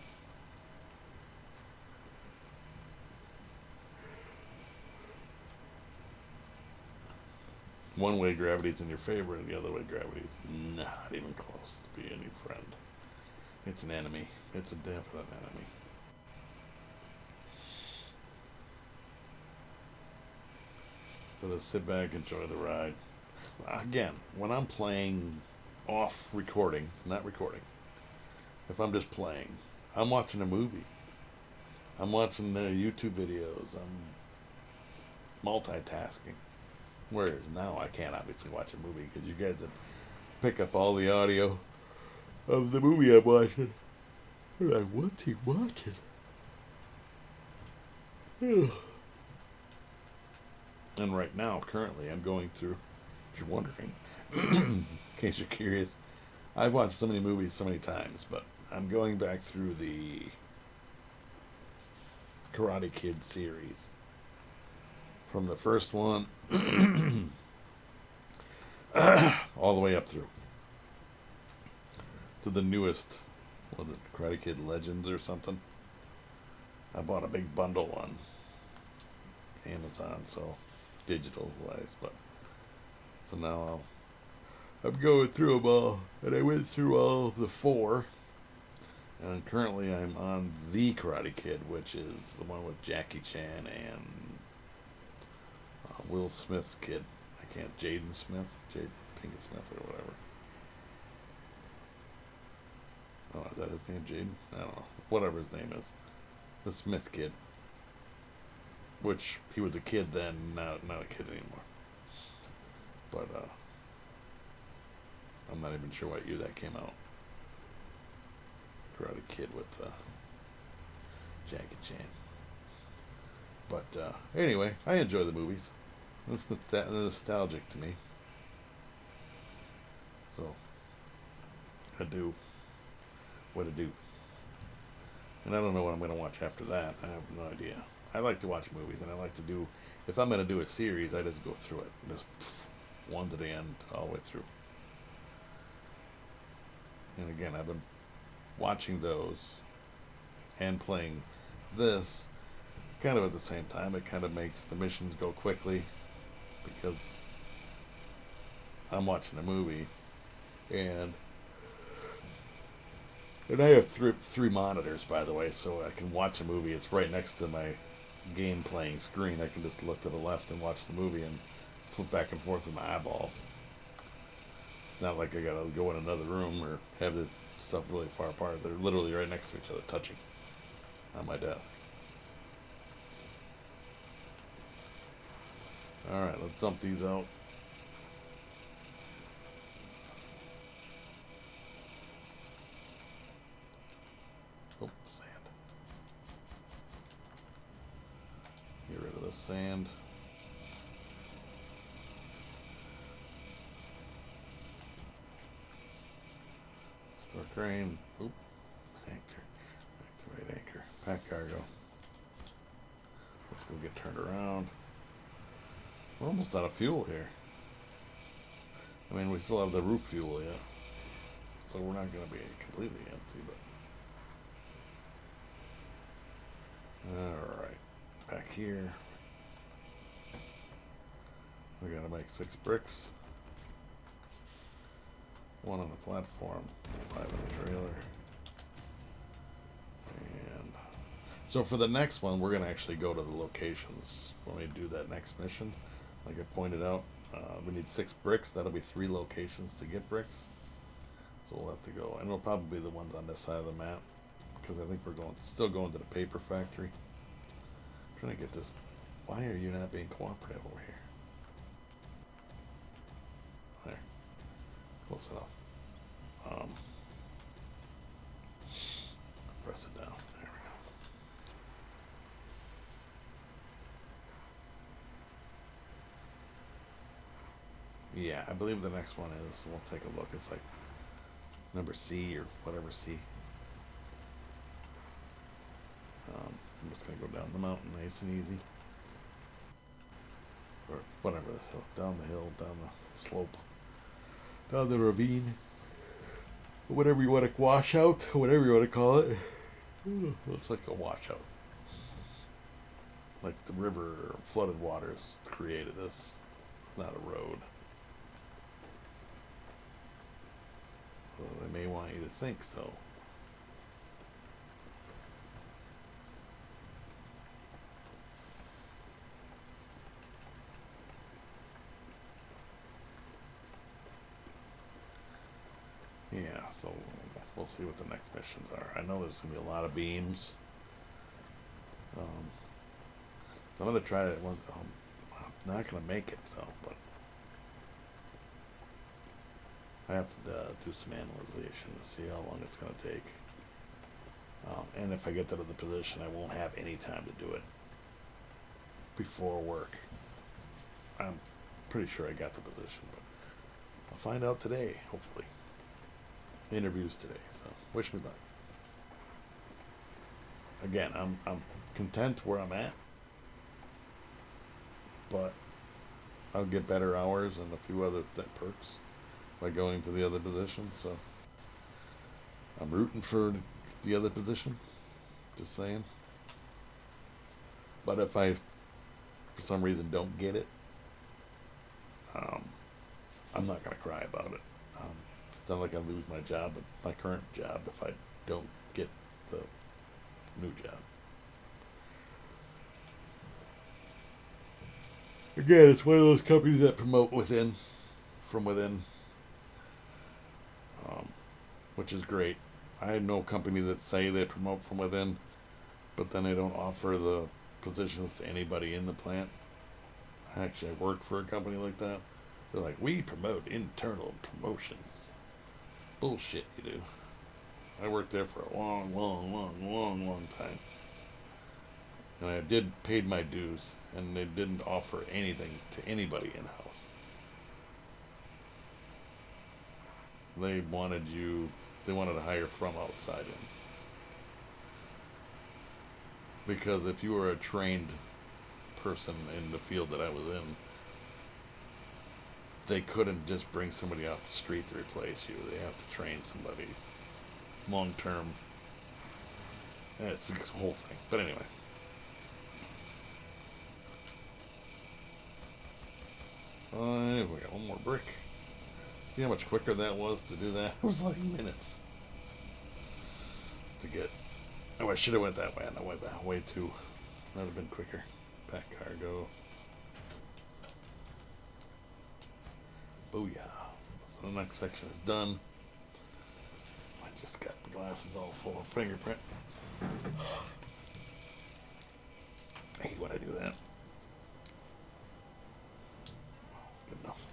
One way gravity's in your favor, and the other way gravity's not even close to being your friend. It's an enemy. It's a definite enemy. So just sit back, enjoy the ride. Again, when I'm playing off recording, not recording, if I'm just playing, I'm watching a movie. I'm watching YouTube videos. I'm multitasking. Whereas now I can't obviously watch a movie because you guys would pick up all the audio of the movie I'm watching. You're like, what's he watching? And right now, currently, I'm going through, if you're wondering, in case you're curious, I've watched so many movies so many times, but I'm going back through the Karate Kid series. From the first one all the way up through to the newest, was it Karate Kid Legends or something? I bought a big bundle on Amazon, so digital wise, but so now I'm going through them all, and I went through all of the 4, and currently I'm on the Karate Kid, which is the one with Jackie Chan and Will Smith's kid. I can't, Jaden Smith, Jade Pinkett Smith or whatever. Oh, is that his name, Jaden? I don't know. Whatever his name is. The Smith kid. Which, he was a kid then, not a kid anymore. But, I'm not even sure what year that came out. Karate Kid with, Jackie Chan. But, anyway, I enjoy the movies. It's nostalgic to me. So, I do what I do. And I don't know what I'm going to watch after that. I have no idea. I like to watch movies, and I like to do, if I'm going to do a series, I just go through it. Just one to the end, all the way through. And again, I've been watching those and playing this kind of at the same time. It kind of makes the missions go quickly because I'm watching a movie, and I have three monitors, by the way, so I can watch a movie. It's right next to my game playing screen. I can just look to the left and watch the movie and flip back and forth with my eyeballs. It's not like I gotta go in another room or have the stuff really far apart. They're literally right next to each other, touching on my desk. Alright, let's dump these out. Oh, sand. Get rid of the sand. Store crane. Oop. Anchor. Activate anchor. Pack cargo. Let's go get turned around. We're almost out of fuel here. I mean, we still have the roof fuel yet. So we're not going to be completely empty, but... Alright. Back here. We gotta make 6 bricks. 1 on the platform. 5 in the trailer. And... So for the next one, we're gonna actually go to the locations when we do that next mission. Like I pointed out, we need 6 bricks. That'll be 3 locations to get bricks. So we'll have to go, and it'll probably be the ones on this side of the map, because I think we're still going to the paper factory. I'm trying to get this. Why are you not being cooperative over here? There, close enough. Press it down. There we go. Yeah, I believe the next one is. We'll take a look. It's like number C or whatever C. I'm just gonna go down the mountain nice and easy. Or whatever this hill. Down the hill, down the slope. Down the ravine. Whatever you want to wash out, whatever you want to call it. Looks like a washout. Like the river or flooded waters created this. It's not a road. Well, they may want you to think so. Yeah, so we'll see what the next missions are. I know there's going to be a lot of beams. So I'm going to try it once. I'm not going to make it, so, but I have to do some analyzation to see how long it's going to take. And if I get to the position, I won't have any time to do it before work. I'm pretty sure I got the position, but I'll find out today, hopefully. Interviews today, so wish me luck. Again, I'm content where I'm at, but I'll get better hours and a few other perks by going to the other position. So I'm rooting for the other position. Just saying. But if I, for some reason, don't get it, I'm not gonna cry about it. It's not like I lose my job, but my current job, if I don't get the new job. Again, it's one of those companies that promote from within, which is great. I know companies that say they promote from within, but then they don't offer the positions to anybody in the plant. I worked for a company like that. They're like, we promote internal promotions. Bullshit, you do. I worked there for a long time. And I paid my dues, and they didn't offer anything to anybody in-house. They wanted to hire from outside in. Because if you were a trained person in the field that I was in, they couldn't just bring somebody off the street to replace you. They have to train somebody long term. And it's a whole thing. But anyway. We got one more brick. See how much quicker that was to do that? It was like minutes to get. Oh, I should have went that way, and I went way too That'd have been quicker. Pack cargo. Booyah. So the next section is done. I just got the glasses all full of fingerprint. I hate when I do that. Good enough.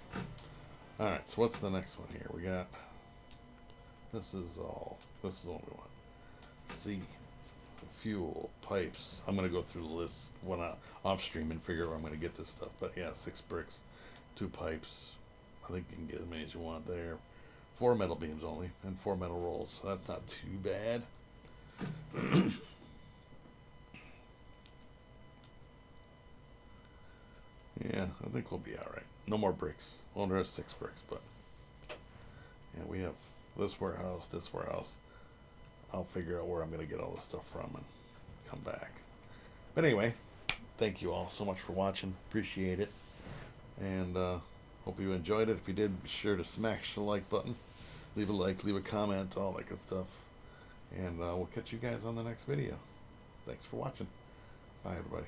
Alright, so what's the next one here? We got... This is all we want. C. Fuel, pipes. I'm going to go through the list off stream and figure out where I'm going to get this stuff. But yeah, 6 bricks, 2 pipes. I think you can get as many as you want there. 4 metal beams only, and 4 metal rolls. So that's not too bad. Yeah, I think we'll be alright. No more bricks. Well, there's 6 bricks, but yeah, we have this warehouse, this warehouse. I'll figure out where I'm going to get all this stuff from and come back. But anyway, thank you all so much for watching. Appreciate it. And hope you enjoyed it. If you did, be sure to smash the like button. Leave a like, leave a comment, all that good stuff. And we'll catch you guys on the next video. Thanks for watching. Bye, everybody.